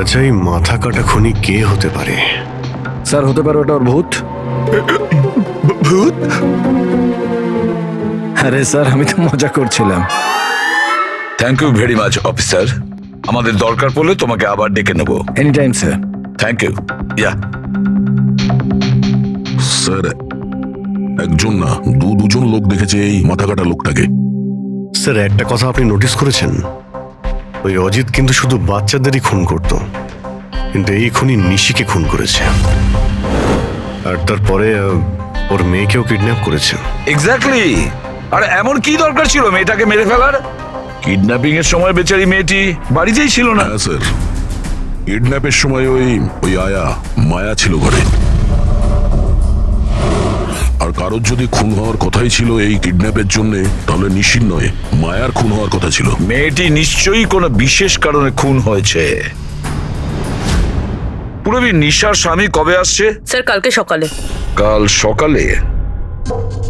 আচ্ছা, এই মাথা কাটা খুনি কে হতে পারে? স্যার, হতে পারে ওটা ওর ভূত। ভূত? আরে স্যার, আমি তো মজা করছিলাম। Thank you very much officer, আমাদের দরকার পড়লে তোমাকে আবার ডেকে নেব। Any time sir. Thank you. Yeah sir, একজন না দুজন লোক দেখেছে এই মাথা কাটা লোকটাকে। স্যার, একটা কথা আপনি নোটিস করেছেন? ওই অজিত কিন্তু শুধু বাচ্চাদেরই খুন করত, কিন্তু এই খুনি নিশিকে খুন করেছে, আর তারপরে ওর মেয়েকেও কিডন্যাপ করেছে। এক্স্যাক্টলি। আর এমন কি দরকার ছিল মেয়েটাকে মেরে ফেলার? কিডন্যাপিং এর সময় বেচারি মেয়েটি বাড়িতেই ছিল না। হ্যাঁ স্যার, কিডন্যাপের সময় ওই আয়া মায়া ছিল ঘরে। আর কারোর যদি খুন হওয়ার কথাই ছিল এই কিডন্যাপের জন্য, তাহলে নিশির নয় মায়ার খুন হওয়ার কথা ছিল। মেয়েটি নিশ্চয়ই কোনো বিশেষ কারণে খুন হয়েছে। পুরবী, নিশার স্বামী কবে আসছে? স্যার কালকে সকালে। কাল সকালে?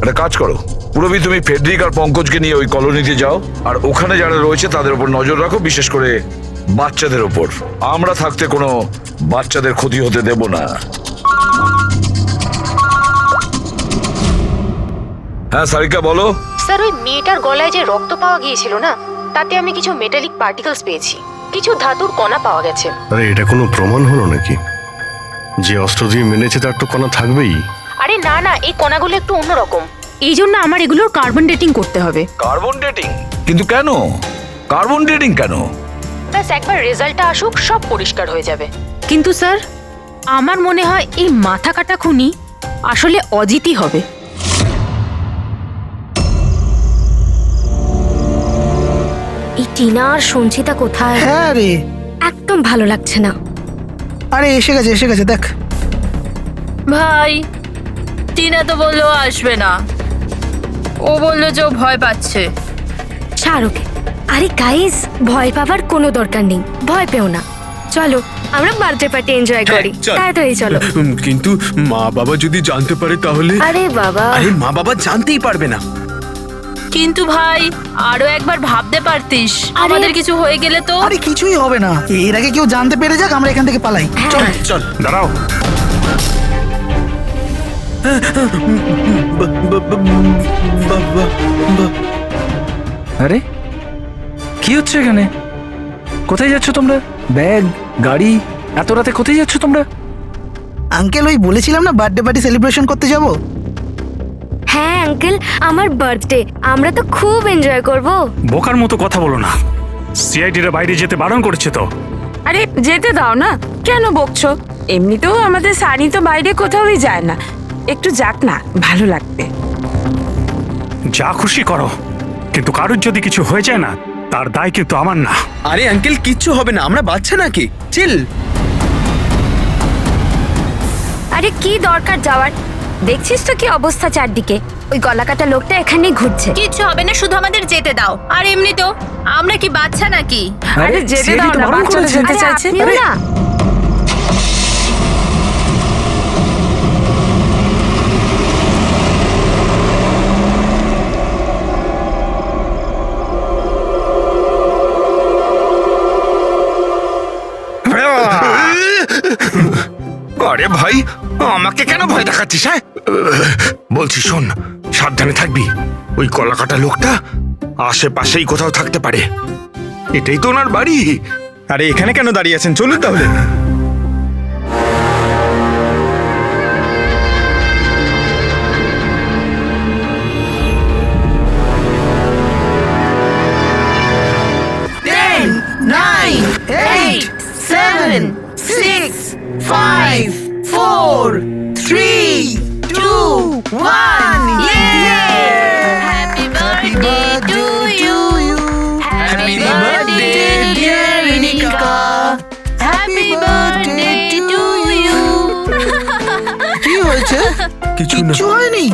একটা কাজ করো পুরবী, তুমি ফেডরিক আর পঙ্কজকে নিয়ে ওই কলোনিতে যাও, আর ওখানে যারা রয়েছে তাদের উপর নজর রাখো, বিশেষ করে বাচ্চাদের ওপর। আমরা থাকতে কোনো বাচ্চাদের ক্ষতি হতে দেব না। হ্যাঁ সারিকা বলো। স্যার, ওই মেয়েটার গলায় যে রক্ত পাওয়া গিয়েছিল না, তাতে আমি কিছু মেটালিক পার্টিকেলস পেয়েছি, কিছু ধাতুর কণা পাওয়া গেছে। আরে এটা কোনো প্রমাণ হলো নাকি? যে অস্ত্র দিয়ে মেনেছে তার তো কণা থাকবেই। আরে না না, এই কণাগুলো একটু অন্যরকম, এই জন্য আমার এগুলোর কার্বন ডেটিং করতে হবে। Carbon dating? কিন্তু কেন কার্বন ডেটিং কেন? ব্যাস একবার রেজাল্টটা আসুক, সব পরিষ্কার হয়ে যাবে। কিন্তু স্যার, আমার মনে হয় এই মাথা কাটা খুনি আসলে অজিতই হবে। এই টিনা আর সঞ্চিতা কোথায়? হ্যাঁ রে, একদম ভালো লাগছে না। আরে এসে গেছে দেখ। ভাই, টিনা তো বললো আসবে না, ও বললো যে ও ভয় পাচ্ছে। ছাড় ওকে। আরে গাইস, ভয় পাবার কোনো দরকার নেই, ভয় পেও না। চলো আমরা বার্থডে পার্টি এনজয় করি। চল। তাড়াতাড়ি চলো। কিন্তু মা বাবা যদি জানতে পারে তাহলে? আরে বাবা, আরে মা বাবা জানতেই পারবে না। কিন্তু ভাই, আরো একবার ভাবতে পারতিস, আমাদের কিছু হয়ে গেলে তো। আরে কিছুই হবে না, এর আগে কেউ জানতে পেরে যাক, আমরা এখান থেকে পালাই। চল চল। দাঁড়াও, আরে কি হচ্ছে এখানে? কোথায় যাচ্ছ তোমরা? ব্যাগ, গাড়ি, এত রাতে কোথায় যাচ্ছ তোমরা? আঙ্কেল, ওই বলেছিলাম না বার্থডে পার্টি সেলিব্রেশন করতে যাব। হ্যাঁ আঙ্কেল, আমার বার্থডে, আমরা তো খুব এনজয় করব। বোকার মতো কথা বলো না। সিআইডিরা বাইরে যেতে বারণ করেছে তো। আরে যেতে দাও না, কেন বকছো? এমনিতেও আমাদের সানি তো বাইরে কোথাওই যায় না, একটু যাক না, ভালো লাগবে। যা খুশি করো, কিন্তু কারোর যদি কিছু হয়ে যায় না, তার দায় কিন্তু আমার না। আরে আঙ্কেল, কিচ্ছু হবে না, আমরা বাচ্চা নাকি, চিল। আরে কি দরকার যাওয়ার? দেখছিস তো কি অবস্থা চারদিকে, ওই গলাকাটা লোকটা এখানেই ঘুরছে। কিচ্ছু হবে না, শুধু আমাদের যেতে দাও। আর এমনিতেও আমরা কি বাচ্চা নাকি? আরে যেতে দাও না, বাচ্চারা যেতে চাইছে। আপনিও না। আরে ভাই, আমাকে কেন ভয় দেখাচ্ছিস? হ্যাঁ বলছি শোন, সাবধানে থাকবি। ওই কলাকাটা লোকটা আশেপাশেই কোথাও থাকতে পারে, এটাই তো ওনার বাড়ি। আরে এখানে কেন দাঁড়িয়ে আছেন, চলুন তাহলে। Happy birthday to you. Happy birthday dear Nika. Happy birthday to you. কি হয়েছে? কিছু না। কিচ্ছু হয়নি।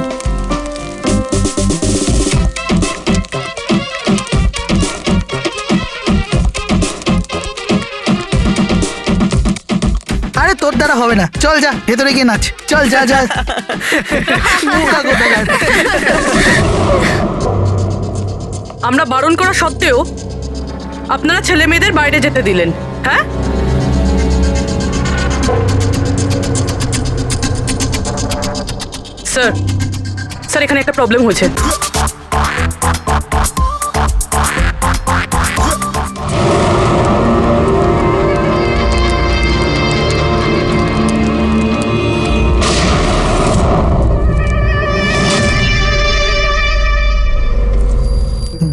আরে তোর দ্বারা হবে না, চল যা ভেতরে গিয়ে নাচ। চল যা যা। বোকা কোথাকার। আমরা বারণ করা সত্ত্বেও আপনারা ছেলে মেয়েদের বাইরে যেতে দিলেন, হ্যাঁ? স্যার, স্যার এখানে একটা প্রবলেম হয়েছে।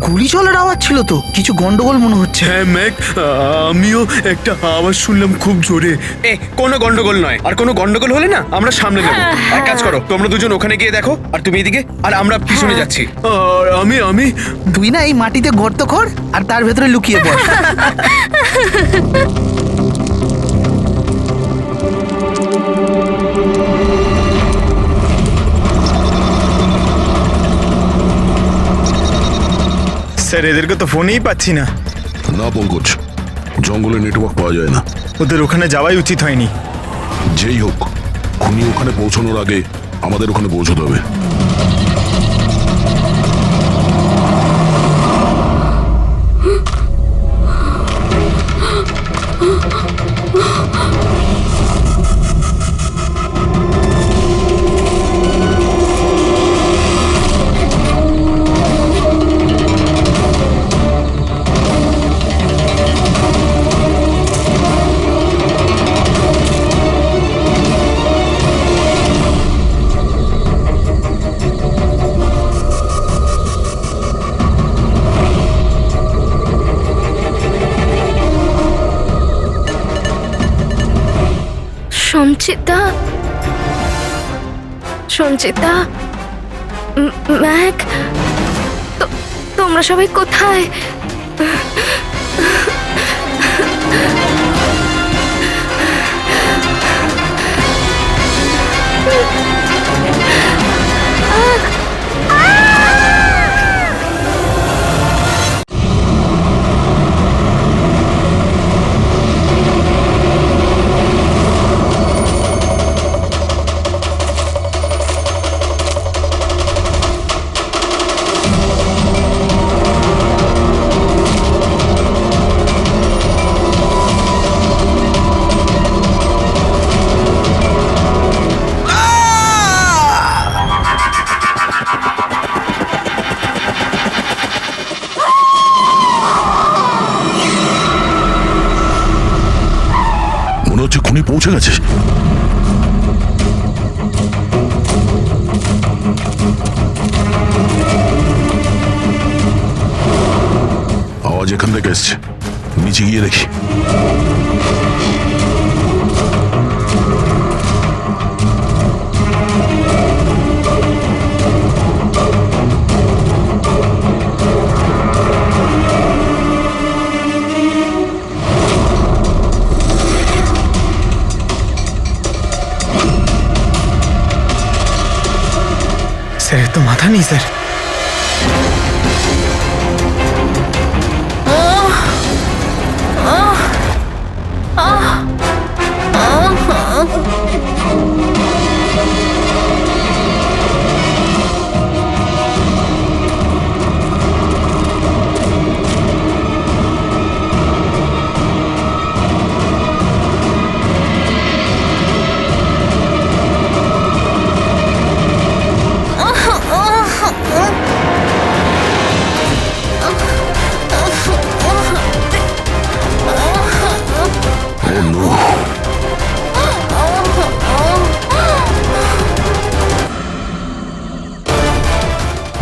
গুলি চলার আওয়াজ ছিল তো, কিছু গন্ডগোল মনে হচ্ছে। হ্যাঁ ম্যাক, আমিও একটা আওয়াজ শুনলাম খুব জোরে। কোনো গন্ডগোল নয়, আর কোনো গন্ডগোল হলে না আমরা সামনে নেবো। এক কাজ করো, তোমরা দুজন ওখানে গিয়ে দেখো, আর তুমি এদিকে, আর আমরা পিছনে যাচ্ছি। আর আমি তুই না এই মাটিতে গর্ত কর আর তার ভেতরে লুকিয়ে পড়। স্যার, এদেরকে তো ফোনেই পাচ্ছি না। না পঙ্কজ, জঙ্গলে নেটওয়ার্ক পাওয়া যায় না। ওদের ওখানে যাওয়াই উচিত হয়নি। যেই হোক, খুনি ওখানে পৌঁছানোর আগে আমাদের ওখানে পৌঁছতে হবে। সঞ্চিতা, সঞ্চিতা, ম্যাক, তোমরা সবাই কোথায়? মনে হচ্ছে খুনি পৌঁছে গেছে। আওয়াজ এখান থেকে এসছে, নিচে গিয়ে দেখি। স্যার এর তো মাথা নেই স্যার।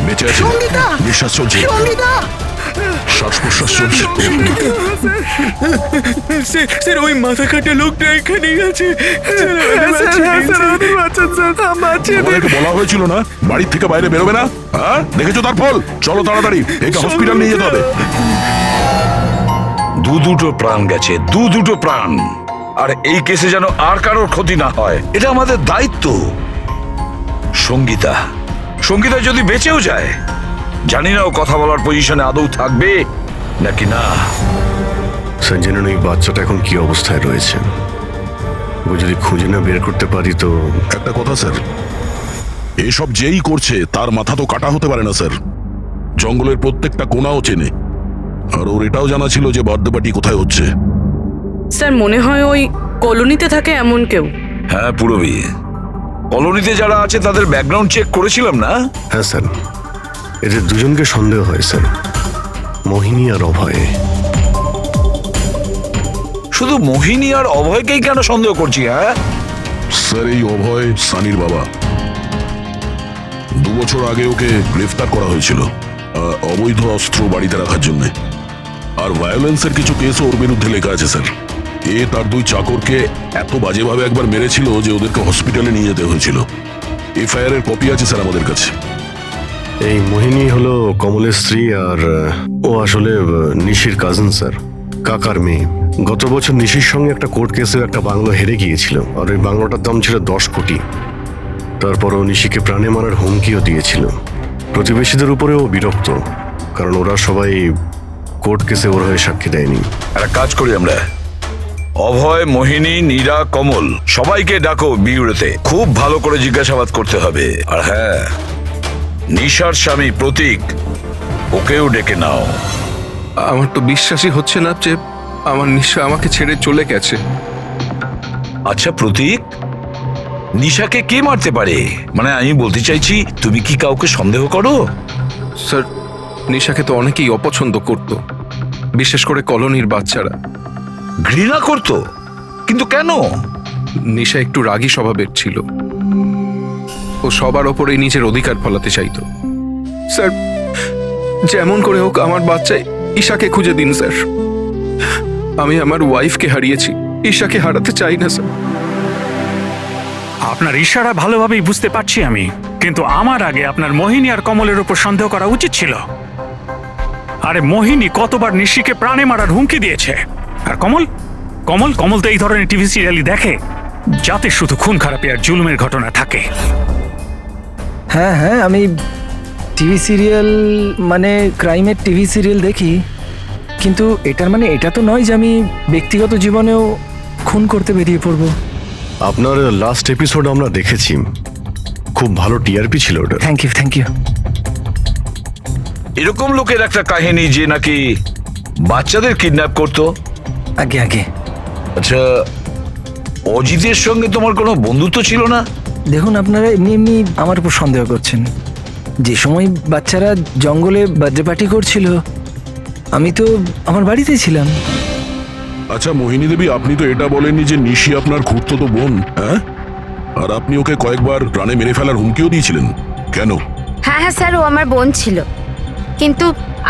বেঁচে আছে, সঙ্গীতা! নিঃশ্বাস চলছে, সঙ্গীতা! শ্বাস প্রশ্বাস চলছে। স্যার ওই মাথা কাটা লোকটা এখানেই আছে। তোমাদেরকে বলা হয়েছিল না বাড়ির থেকে বাইরে বেরোবে না? হ্যাঁ, দেখেছো তার ফল। চলো তাড়াতাড়ি, একে হসপিটাল নিয়ে যেতে হবে। দুটো প্রাণ গেছে, দুটো প্রাণ। আর এই কেসে যেন আর কারোর ক্ষতি না হয়, এটা আমাদের দায়িত্ব। সঙ্গীতা, সঙ্গীতা যদি বেঁচেও যায়, জানি না ও কথা বলার পজিশনে আদৌ থাকবে নাকি না। সঞ্জনন, এই বাচ্চাটা এখন কি অবস্থায় রয়েছে? ও যদি খুঁজে না বের করতে পারি তো। একটা কথা স্যার, এসব যেই করছে তার মাথা তো কাটা হতে পারে না স্যার। জঙ্গলের প্রত্যেকটা কোণাও চেনে, আর ওর এটাও জানা ছিল যে বার্থডে পার্টি কোথায় হচ্ছে। স্যার মনে হয় ওই কলোনিতে থাকে এমন কেউ। হ্যাঁ পুরবী, কলোনিতে যারা আছে তাদের ব্যাকগ্রাউন্ড চেক করেছিলাম না? হ্যাঁ স্যার, এদের দুজনকে সন্দেহ হয় স্যার, মোহিনী আর অভয়। শুধু মোহিনী আর অভয়কেই কেন সন্দেহ করছি? হ্যাঁ স্যার, এই অভয় সানির বাবা। 2 বছর আগে ওকে গ্রেফতার করা হয়েছিল অবৈধ অস্ত্র বাড়িতে রাখার জন্য। আর ভায়োলেন্সের কিছু কেসও ওর বিরুদ্ধে লেখা আছে স্যার। এ তার 2 চাকরকে এত বাজেভাবে একবার মেরেছিল যে ওদেরকে হসপিটালে নিয়ে যেতে হয়েছিল। এফআইআর এর কপি আছে স্যার আমাদের কাছে। এই মোহিনী হলো কমলের স্ত্রী, আর ও আসলে নিশির কাজিন স্যার, কাকার মেয়ে। গত বছর নিশির সঙ্গে একটা কোর্ট কেসে একটা বাংলো হেরে গিয়েছিল, আর ওই বাংলোটার দাম ছিল 10 কোটি। তারপর ও নিশিকে প্রাণে মারার হুমকিও দিয়েছিল। প্রতিবেশীদের উপরেও বিরক্ত, কারণ ওরা সবাই কোর্ট কেসে ওর হয়ে সাক্ষী দেয়নি। একটা কাজ করি আমরা, অভয়, মোহিনী, নীরা, কমল সবাইকে ডাকো বিউরোতে। খুব ভালো করে জিজ্ঞাসাবাদ করতে হবে। আর হ্যাঁ, নিশার স্বামী প্রতীক, ওকেও ডেকে নাও। আমার তো বিশ্বাসই হচ্ছে না যে আমার নিশা আমাকে ছেড়ে চলে গেছে। আচ্ছা প্রতীক, নিশাকে কে মারতে পারে? মানে আমি বলতে চাইছি, তুমি কি কাউকে সন্দেহ করো? স্যার, নিশাকে তো অনেকেই অপছন্দ করত, বিশেষ করে কলোনির বাচ্চারা। ঘৃণা করতো? কিন্তু কেন? নিশা একটু রাগী স্বভাবের ছিল। ও সবার ওপরেই নিজের অধিকার ফলাতে চাইতো। স্যার, যেমন করে হোক আমার বাচ্চা ঈশাকে খুঁজে দিন স্যার। আমি আমার ওয়াইফকে হারিয়েছি, ঈশাকে হারাতে চাই না স্যার। আপনার ইশারা ভালোভাবেই বুঝতে পারছি আমি, কিন্তু আমার আগে আপনার মোহিনী আর কমলের উপর সন্দেহ করা উচিত ছিল। আরে মোহিনী কতবার নিশিকে প্রাণে মারার হুমকি দিয়েছে, আর কমল কমল কমল তো এই ধরনের টিভি সিরিয়ালই দেখে যাতে শুধু খুন খারাপি আর জুলুমের ঘটনা থাকে। হ্যাঁ হ্যাঁ, আমি টিভি সিরিয়াল মানে ক্রাইমের টিভি সিরিয়াল দেখি, কিন্তু এটার মানে এটা তো নয় যে আমি ব্যক্তিগত জীবনেও খুন করতে বেরিয়ে পড়বো। আপনার লাস্ট এপিসোড আমরা দেখেছি, খুব ভালো টিআরপি ছিল ওটা। Thank you thank you. এরকম লোকের একটা কাহিনী যে নাকি বাচ্চাদের কিডন্যাপ করতো। আগে আগে। আচ্ছা, অজিতের সঙ্গে তোমার কোনো বন্ধুত্ব ছিল না? দেখুন, আপনারা এমনি এমনি আমার উপর সন্দেহ করছেন। যে সময় বাচ্চারা জঙ্গলে বার্থডে পার্টি করছিল, আমি তো আমার বাড়িতেই ছিলাম। আচ্ছা মোহিনী দেবী, আপনি তো এটা বলেননি যে নিশি আপনার খুড়তুতো বোন, হ্যাঁ? আর আপনি ওকে কয়েকবার প্রাণে মেরে ফেলার হুমকিও দিয়েছিলেন, কেন? হ্যাঁ হ্যাঁ স্যার, ও আমার বোন ছিল। কিন্তু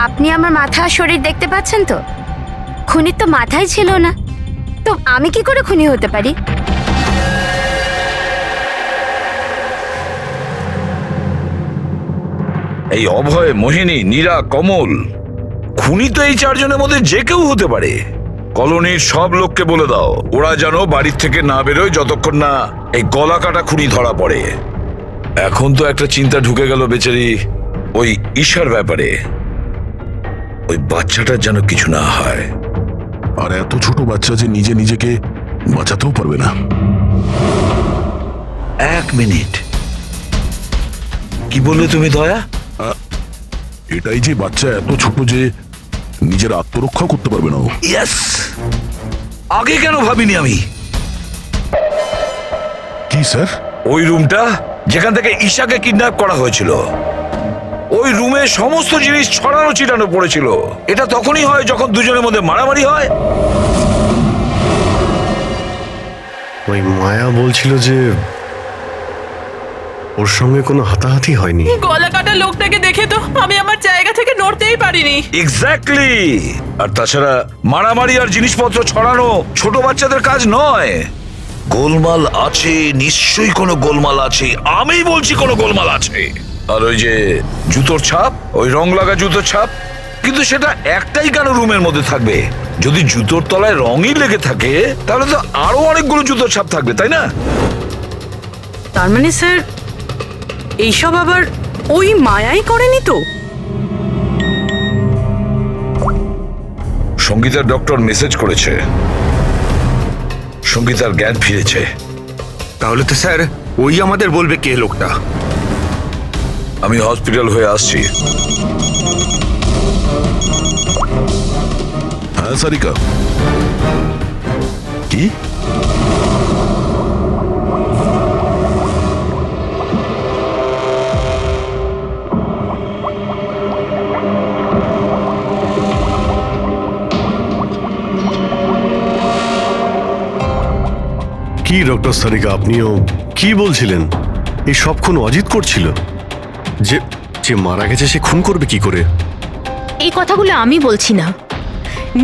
আপনি আমার মাথা আর শরীর দেখতে পাচ্ছেন তো, খুনির তো মাথাই ছিল না, তো আমি কি করে খুনি হতে পারি? এই অভয়, মোহিনী, নীরা, কমল, খুনি তো এই চারজনের মধ্যে যে কেউ হতে পারে। কলোনির সব লোককে বলে দাও ওরা যেন বাড়ির থেকে না বেরোয় যতক্ষণ না এই গলা কাটা খুনি ধরা পড়ে। এখন তো একটা চিন্তা ঢুকে গেল বেচারি ওই ঈশার ব্যাপারে, ওই বাচ্চাটার যেন কিছু না হয়। আর এত ছোট বাচ্চা যে নিজে নিজেকে বাঁচাতেও পারবে না। এক মিনিট, কি বললে তুমি দয়া? এটাই যে বাচ্চা এত ছোট যে নিজের আত্মরক্ষা করতে পারবে না। ইয়েস, আগে কেন ভাবিনি আমি? কি স্যার? ওই রুমটা যেখান থেকে ঈশাকে কিডন্যাপ করা হয়েছিল, ওই রুমে সমস্ত জিনিস ছড়ানো ছিটানো পড়েছিল। এটা তখনই হয় যখন দুজনের মধ্যে মারামারি হয়। ওই মায়া বলছিল যে ওর সঙ্গে কোনো হাতাহাতি হয়নি। গলা কাটা লোকটাকে দেখে তো আমি আমার জায়গা থেকে নড়তেই পারিনি। এক্স্যাক্টলি। আর তাছাড়া মারামারি আর জিনিসপত্র ছড়ানো ছোট বাচ্চাদের কাজ নয়। গোলমাল আছে, নিশ্চয়ই কোনো গোলমাল আছে, আমি বলছি কোনো গোলমাল আছে। আর ওই যে জুতোর ছাপ, ওই রং লাগা জুতোর ছাপ, কিন্তু সেটা একটাই কেন রুমের মধ্যে থাকবে? যদি জুতোর তলায় রঙই লেগে থাকে তাহলে তো আরো অনেকগুলো জুতোর ছাপ থাকবে, তাই না? তার মানে স্যার এইসব আবার ওই মায়াই করেনি তো? সঙ্গীতার ডক্টর মেসেজ করেছে, সঙ্গীতার জ্ঞান ফিরেছে। তাহলে তো স্যার ওই আমাদের বলবে কে লোকটা। আমি হসপিটাল হয়ে আসছি। হ্যাঁ সারিকা, কি? কি ডক্টর সারিকা, আপনিও কি বলছিলেন? এই সব খুন অজিত করছিল? যে যে মারা গেছে সে খুন করবে কি করে? এই কথাগুলো আমি বলছি না,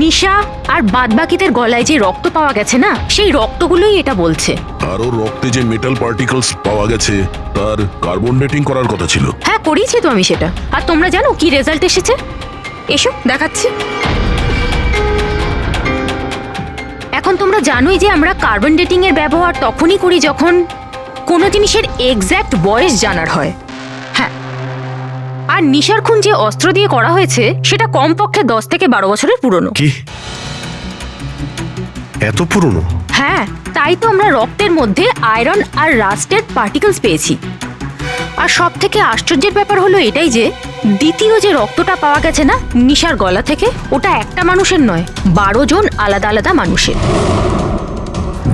নিশা আর বাদবাকিদের গলায় যে রক্ত পাওয়া গেছে না, সেই রক্তগুলোই এটা বলছে। আরো রক্তে যে মেটাল পার্টিকলস পাওয়া গেছে তার কার্বন ডেটিং করার কথা ছিল। হ্যাঁ করিয়েছি তো আমি সেটা। আর তোমরা জানো কি রেজাল্ট এসেছে? এসো দেখাচ্ছি। এখন তোমরা জানোই যে আমরা কার্বন ডেটিং এর ব্যবহার তখনই করি যখন কোনো জিনিসের এক্স্যাক্ট বয়স জানার হয়। হ্যাঁ, আর নিশার খুন যে অস্ত্র দিয়ে করা হয়েছে সেটা কমপক্ষে 10 থেকে 12 বছরের পুরনো। কি এত পুরনো? হ্যাঁ, তাই তো আমরা রক্তের মধ্যে আয়রন আর রাস্টেড পার্টিকেলস পেয়েছি। আর সব থেকে আশ্চর্যের ব্যাপার হলো এটাই যে দ্বিতীয় যে রক্তটা পাওয়া গেছে না নিশার গলা থেকে, ওটা একটা মানুষের নয়, 12 জন আলাদা আলাদা মানুষের।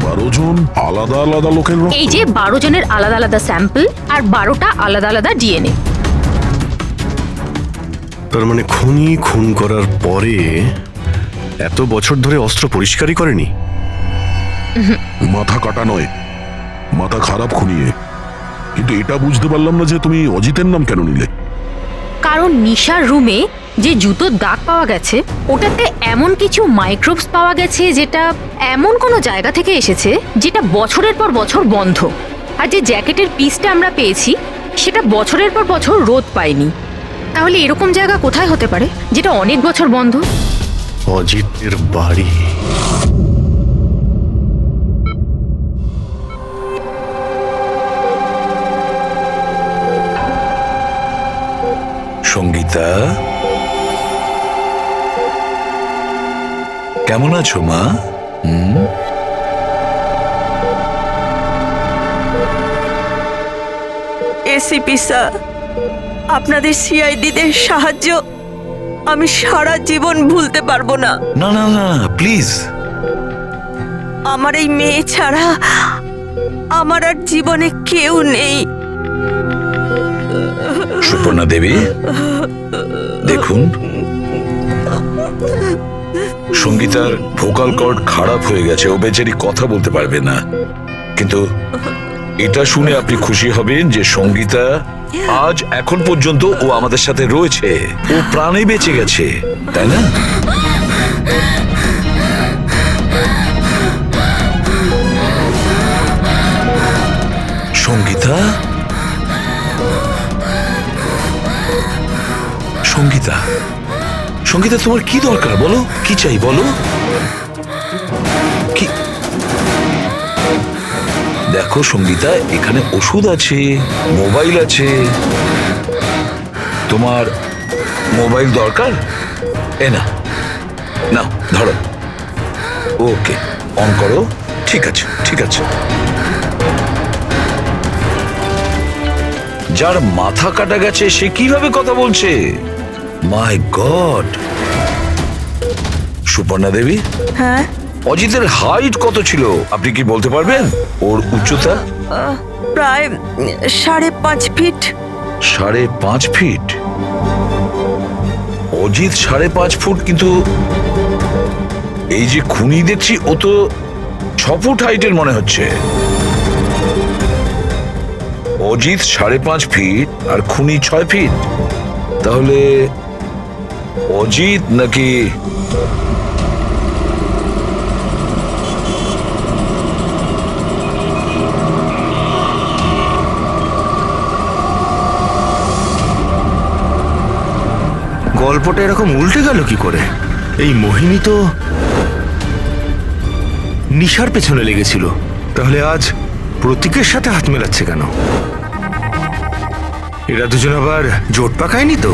12 জন আলাদা আলাদা লোকের রক্ত? এই যে 12 জনের আলাদা আলাদা স্যাম্পল আর 12টা আলাদা আলাদা ডিএনএ। তার মানে খুনি খুন করার পরে এত বছর ধরে অস্ত্র পরিষ্কারই করেনি? মাথা কাটা নয়, মাথা খারাপ খুনিয়ে। কিন্তু এটা বুঝতে পারলাম না যে তুমি অজিতের নাম কেন নিলে? কারণ নিশার রুমে যে জুতোর দাগ পাওয়া গেছে ওটাতে এমন কিছু মাইক্রোবস পাওয়া গেছে যেটা এমন কোনো জায়গা থেকে এসেছে যেটা বছরের পর বছর বন্ধ। আর যে জ্যাকেটের পিসটা আমরা পেয়েছি সেটা বছরের পর বছর রোদ পায়নি। তাহলে এরকম জায়গা কোথায় হতে পারে যেটা অনেক বছর বন্ধ? অজিতের বাড়ি। সঙ্গীতা, কেমন আছো মা? এসিপি স্যার, আপনাদের সিআইডিদের সাহায্য আমি সারা জীবন ভুলতে পারবো না। না না না, প্লিজ। আমার এই মেয়ে ছাড়া আমার আর জীবনে কেউ নেই। সুপর্ণা দেবী, দেখুন, সঙ্গীতার ভোকাল কর্ড খারাপ হয়ে গেছে, ও বেচারি কথা বলতে পারবে না। কিন্তু এটা শুনে আপনি খুশি হবেন যে সঙ্গীতা আজ এখন পর্যন্ত ও আমাদের সাথে রয়েছে, ও প্রাণে বেঁচে গেছে, তাই না? সঙ্গীতা, সঙ্গীতা, সঙ্গীতা, তোমার কি দরকার বলো? কি চাই বলো? কি? দেখো সঙ্গীতা, এখানে ওষুধ আছে, মোবাইল আছে। তোমার মোবাইল দরকার? এ না, নাও ধরো। ওকে, অন করো। ঠিক আছে, ঠিক আছে। যার মাথা কাটা গেছে সে কিভাবে কথা বলছে? মাই গড! সুপর্ণা দেবী, হ্যাঁ, অজিতের হাইট কত ছিল আপনি কি বলতে পারবেন? ওর উচ্চতা? প্রায় 5.5 ফিট। 5.5 ফিট? অজিত 5.5 ফুট, কিন্তু এই যে খুনি দেখছি ও তো 6 ফুট হাইটের মনে হচ্ছে। অজিত 5.5 ফিট আর খুনি 6 ফিট। তাহলে অজিত নাকি গল্পটা এরকম উল্টে গেল কি করে? এই মোহিনী তো নিশার পেছনে লেগেছিল, তাহলে আজ প্রতীকের সাথে হাত মেলাচ্ছে কেন? এরা দুজন আবার জোট পাকায়নি তো?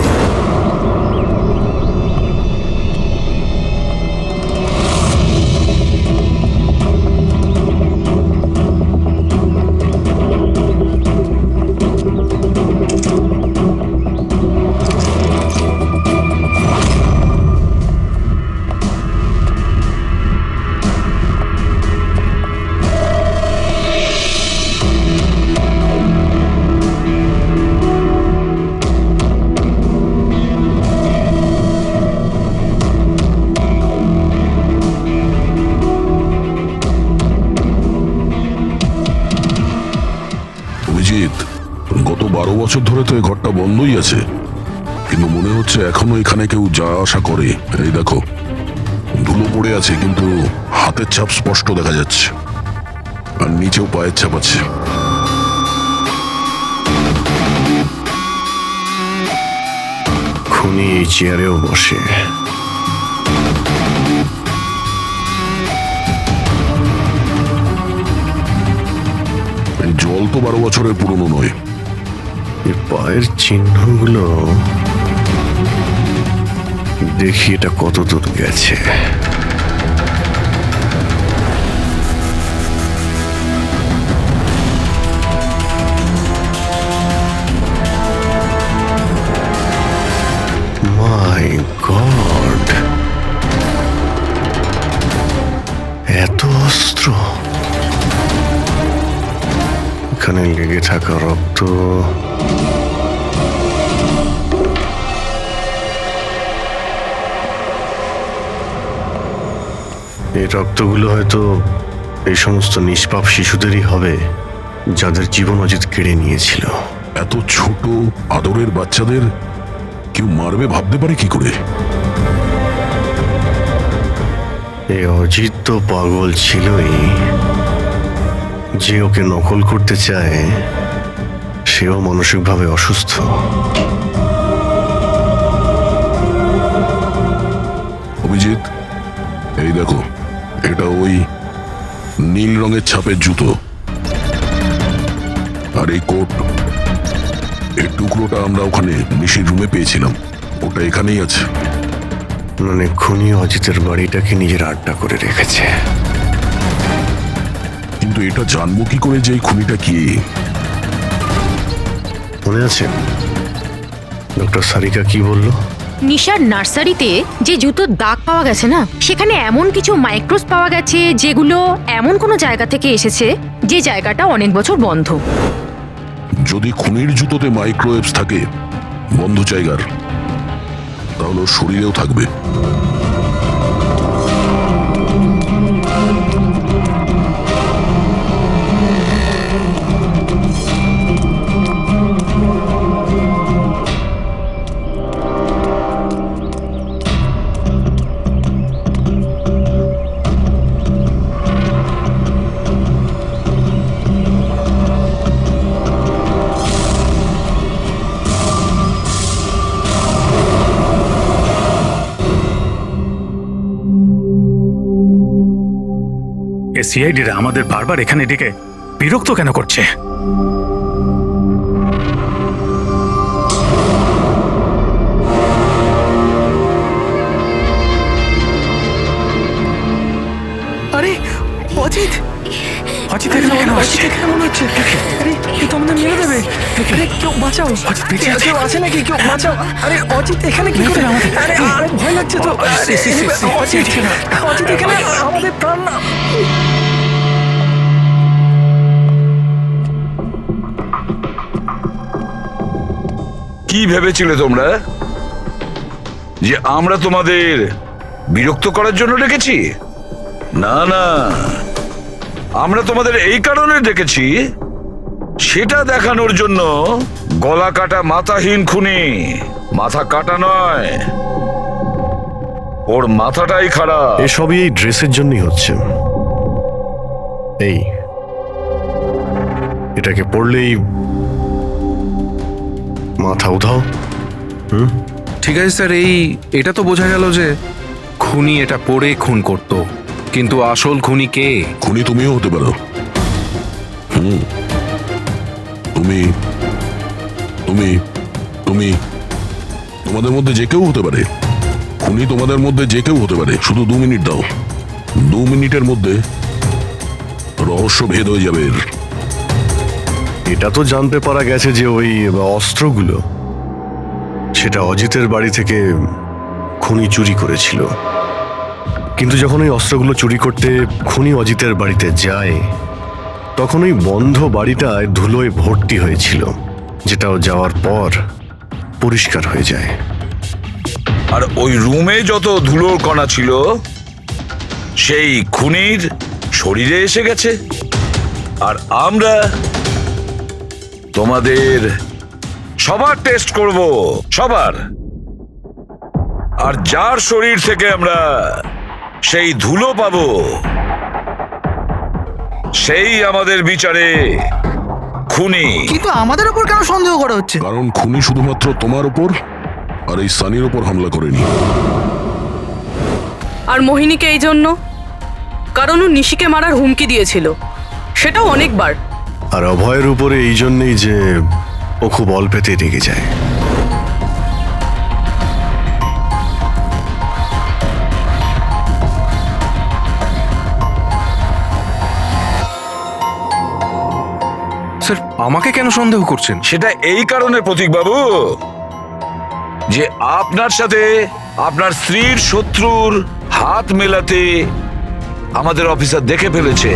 গত 12 বছর ধরে তো এই ঘরটা বন্ধই আছে, কিন্তু মনে হচ্ছে এখনো এখানে কেউ যাওয়া আসা করে। এই দেখো, ধুলো পড়ে আছে কিন্তু হাতের ছাপ স্পষ্ট দেখা যাচ্ছে, আর নিচেও পায়ের ছাপ আছে। খুনি এই চেয়ারেও বসে। জল তো 12 বছরের পুরনো নয়। এই পায়ের চিহ্নগুলো দেখি এটা কত দূর গেছে। মাই গড, এত অস্ত্র! এখানে লেগে থাকা রক্ত, এই রক্তগুলো হয়তো এই সমস্ত নিষ্পাপ শিশুদেরই হবে যাদের জীবন অজিত কেড়ে নিয়েছিল। এত ছোট আদরের বাচ্চাদের কেউ মারবে ভাবতে পারে কি করে? এই অজিত তো পাগল ছিলই, যে ওকে নকল করতে চায় সেও মানসিকভাবে অসুস্থ। অভিজিৎ, এই দেখো, এটা ওই নীল রঙের ছাপের জুতো। আর এই কোট, এই টুকরোটা আমরা ওখানে নিশির রুমে পেয়েছিলাম। ওটা এখানেই আছে। মানে খুনি অজিতের বাড়িটাকে নিজের আড্ডা করে রেখেছে। কিন্তু এটা জানবো কি করে যে এই খুনিটা কি? মনে আছে ডক্টর সারিকা কি বলল? নিশার নার্সারিতে যে জুতোর দাগ পাওয়া গেছে না, সেখানে এমন কিছু মাইক্রোস পাওয়া গেছে যেগুলো এমন কোনো জায়গা থেকে এসেছে যে জায়গাটা অনেক বছর বন্ধ। যদি খুনির জুতোতে মাইক্রোওয়েভস থাকে বন্ধ জায়গার, তাহলে ওর শরীরেও থাকবে। এ সিআইডিরা আমাদের বারবার এখানে ডেকে বিরক্ত কেন করছে? আরে অজিত, অজিত এখানে কেন আসছে? এখানে মনে হচ্ছে আরে এ তো আমাদের মেরে দেবে। আরে কেউ বাঁচাও, কেউ আছে নাকি? কেউ বাঁচাও। আরে অজিত এখানে কি করে? আরে আরে ভয় লাগছে তো। অজিত এখানে আমাদের প্রাণ না। কি ভেবেছিলে তোমরা যে আমরা তোমাদের বিরক্ত করার জন্য ডেকেছি? না না, আমরা তোমাদের এই কারণে ডেকেছি, সেটা দেখানোর জন্য গলা কাটা মাথাহীন খুনি, মাথা কাটা নয়, ওর মাথাটাই খারাপ। এসবই এই ড্রেসের জন্যই হচ্ছে। এই এটাকে পড়লেই মাথা উধাও। ঠিক আছে স্যার, এটা তো বোঝা গেল যে খুনি এটা পরে খুন করত, কিন্তু আসল খুনি কে? খুনি তুমিও হতে পারো। তুমি তুমি তুমি তোমাদের মধ্যে যে কেউ হতে পারে। খুনি তোমাদের মধ্যে যে কেউ হতে পারে। শুধু 2 মিনিট দাও, 2 মিনিটের মধ্যে রহস্য ভেদ হয়ে যাবে এর। এটা তো জানতে পারা গেছে যে ওই অস্ত্রগুলো সেটা অজিতের বাড়ি থেকে খুনি চুরি করেছিল। কিন্তু যখন ওই অস্ত্রগুলো চুরি করতে খুনি অজিতের বাড়িতে যায়, তখন ওই বন্ধ বাড়িটায় ধুলোয় ভর্তি হয়েছিল, যেটাও যাওয়ার পর পরিষ্কার হয়ে যায়। আর ওই রুমে যত ধুলোর কণা ছিল সেই খুনির শরীরে এসে গেছে। আর আমরা তোমাদের সবার টেস্ট করব, সবার। আর যার শরীর থেকে আমরা সেই ধুলো পাবো, সেই আমাদের বিচারে খুনি। কিন্তু আমাদের উপর কেন সন্দেহ করা হচ্ছে? কারণ খুনি শুধুমাত্র তোমার উপর আর এই সানির উপর হামলা করেনি। আর মোহিনীকে এই জন্য, কারণ ও নিশিকে মারার হুমকি দিয়েছিল, সেটাও অনেকবার। আর অভয়ের উপরে এই জন্যেই যে ও খুব অল্পেতে রেগে যায়। স্যার, আমাকে কেন সন্দেহ করছেন? সেটা এই কারণে প্রতীক বাবু যে আপনার সাথে আপনার স্ত্রীর শত্রুর হাত মেলাতে আমাদের অফিসার দেখে ফেলেছে।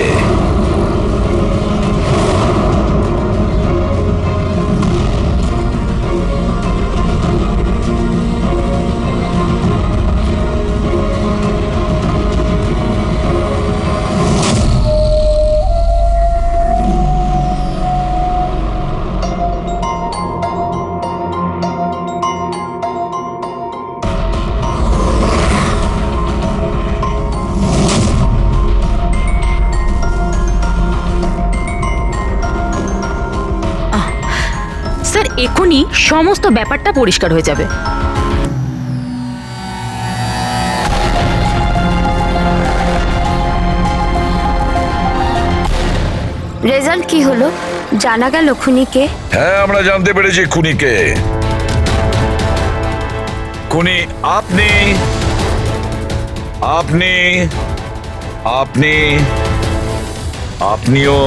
এক্ষুনি সমস্ত ব্যাপারটা পরিষ্কার হয়ে যাবে। রেজাল্ট কি হলো? জানা গেল খুনিকে? হ্যাঁ, আমরা জানতে পেরেছি খুনিকে। খুনি আপনি আপনি আপনি আপনিও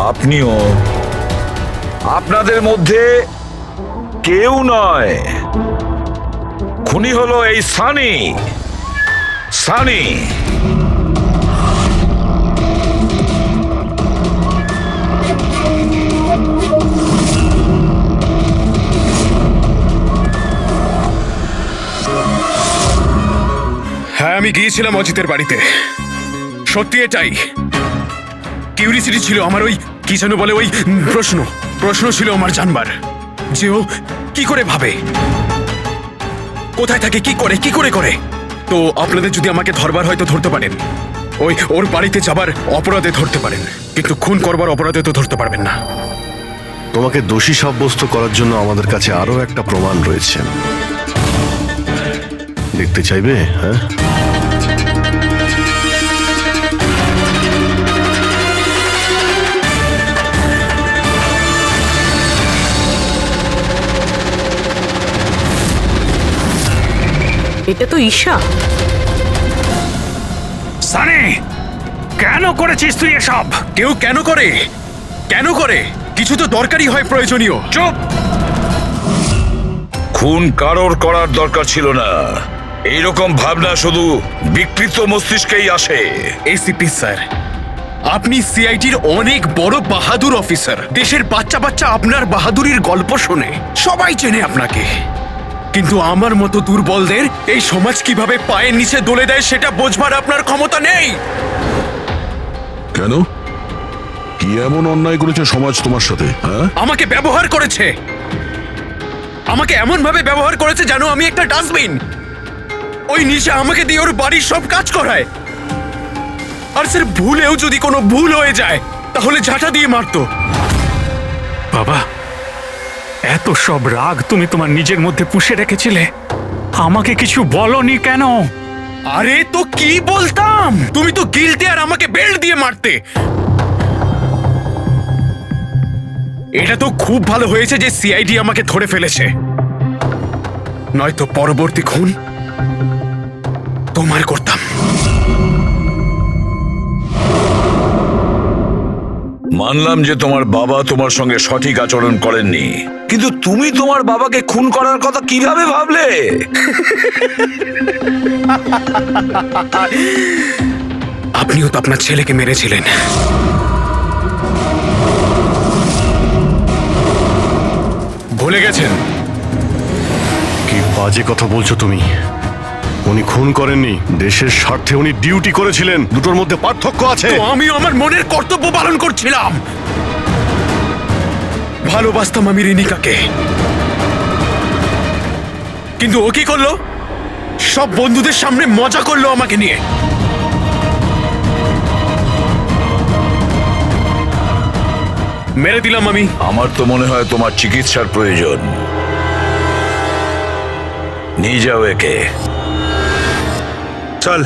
আপনিও আপনাদের মধ্যে কেউ নয়। খুনি হলো এই সানি। সানি হ্যাঁ, আমি গিয়েছিলাম অজিতের বাড়িতে। সত্যি এটাই। কিউরিসিটি ছিল আমার, ওই কি যেন বলে, ওই প্রশ্ন ছিল আমার জানবার যে ও কি করে ভাবে, কোথায় থাকে, কি করে। তো আপনাদের যদি আমাকে ধরবার হয় তো ধরতে পারেন, ওর বাড়িতে যাবার অপরাধে ধরতে পারেন, কিন্তু খুন করবার অপরাধে তো ধরতে পারবেন না। তোমাকে দোষী সাব্যস্ত করার জন্য আমাদের কাছে আরো একটা প্রমাণ রয়েছে। দেখতে চাইবে? হ্যাঁ, এটা তো ঈশা। সানি, কেন করেছিস তুই এসব? কেউ কেন করে কিছু তো দরকারই হয়, প্রয়োজনীয়। চুপ! খুন কারোর করার দরকার ছিল না। এইরকম ভাবনা শুধু বিকৃত মস্তিষ্কেই আসে। এসিপি স্যার, আপনি সিআইডির অনেক বড় বাহাদুর অফিসার। দেশের বাচ্চা আপনার বাহাদুরির গল্প শোনে, সবাই চেনে আপনাকে। কিন্তু আমার মতো দুর্বলদের এই সমাজ কিভাবে পায়ের নিচে দলে দেয় সেটা বোঝবার আপনার ক্ষমতা নেই। কেন? কি এমন অন্যায় করেছে সমাজ তোমার সাথে? হ্যাঁ, আমাকে ব্যবহার করেছে, আমাকে এমন ভাবে ব্যবহার করেছে যেন আমি একটা ডাস্টবিন। ওই নিশা আমাকে দিয়ে ওর বাড়ির সব কাজ করায়। আর স্যার, ভুলেও যদি কোনো ভুল হয়ে যায় তাহলে ঝাঁটা দিয়ে মারতো। বাবা, এত সব রাগ তুমি তোমার নিজের মধ্যে পুষে রেখেছিলে, আমাকে কিছু বলনি কেন? আরে তো কি বলতাম, তুমি তো গিলতে আর আমাকে বেল্ট দিয়ে মারতে। এটা তো খুব ভালো হয়েছে যে সিআইডি আমাকে ধরে ফেলেছে, নয়তো পরবর্তী খুন তোমার করতাম। মানলাম যে তোমার বাবা তোমার সঙ্গে সঠিক আচরণ করেননি, কিন্তু তুমি তোমার বাবাকে খুন করার কথা কিভাবে ভাবলে? আপনিও তো আপনার ছেলেকে মেরেছিলেন। ভুলে গেছেন? কি বাজে কথা বলছো তুমি? উনি খুন করেননি, দেশের স্বার্থে উনি ডিউটি করেছিলেন। দুটোর মধ্যে পার্থক্য আছে। তো আমিও আমার মনের কর্তব্য পালন করছিলাম। ভালোবাসতাম আমি রিনিকাকে, কিন্তু ও কি করলো? সব বন্ধুদের সামনে মজা করলো আমাকে নিয়ে। মেরে দিলাম আমি। আমার তো মনে হয় তোমার চিকিৎসার প্রয়োজন। নিয়ে যাও একে। চল।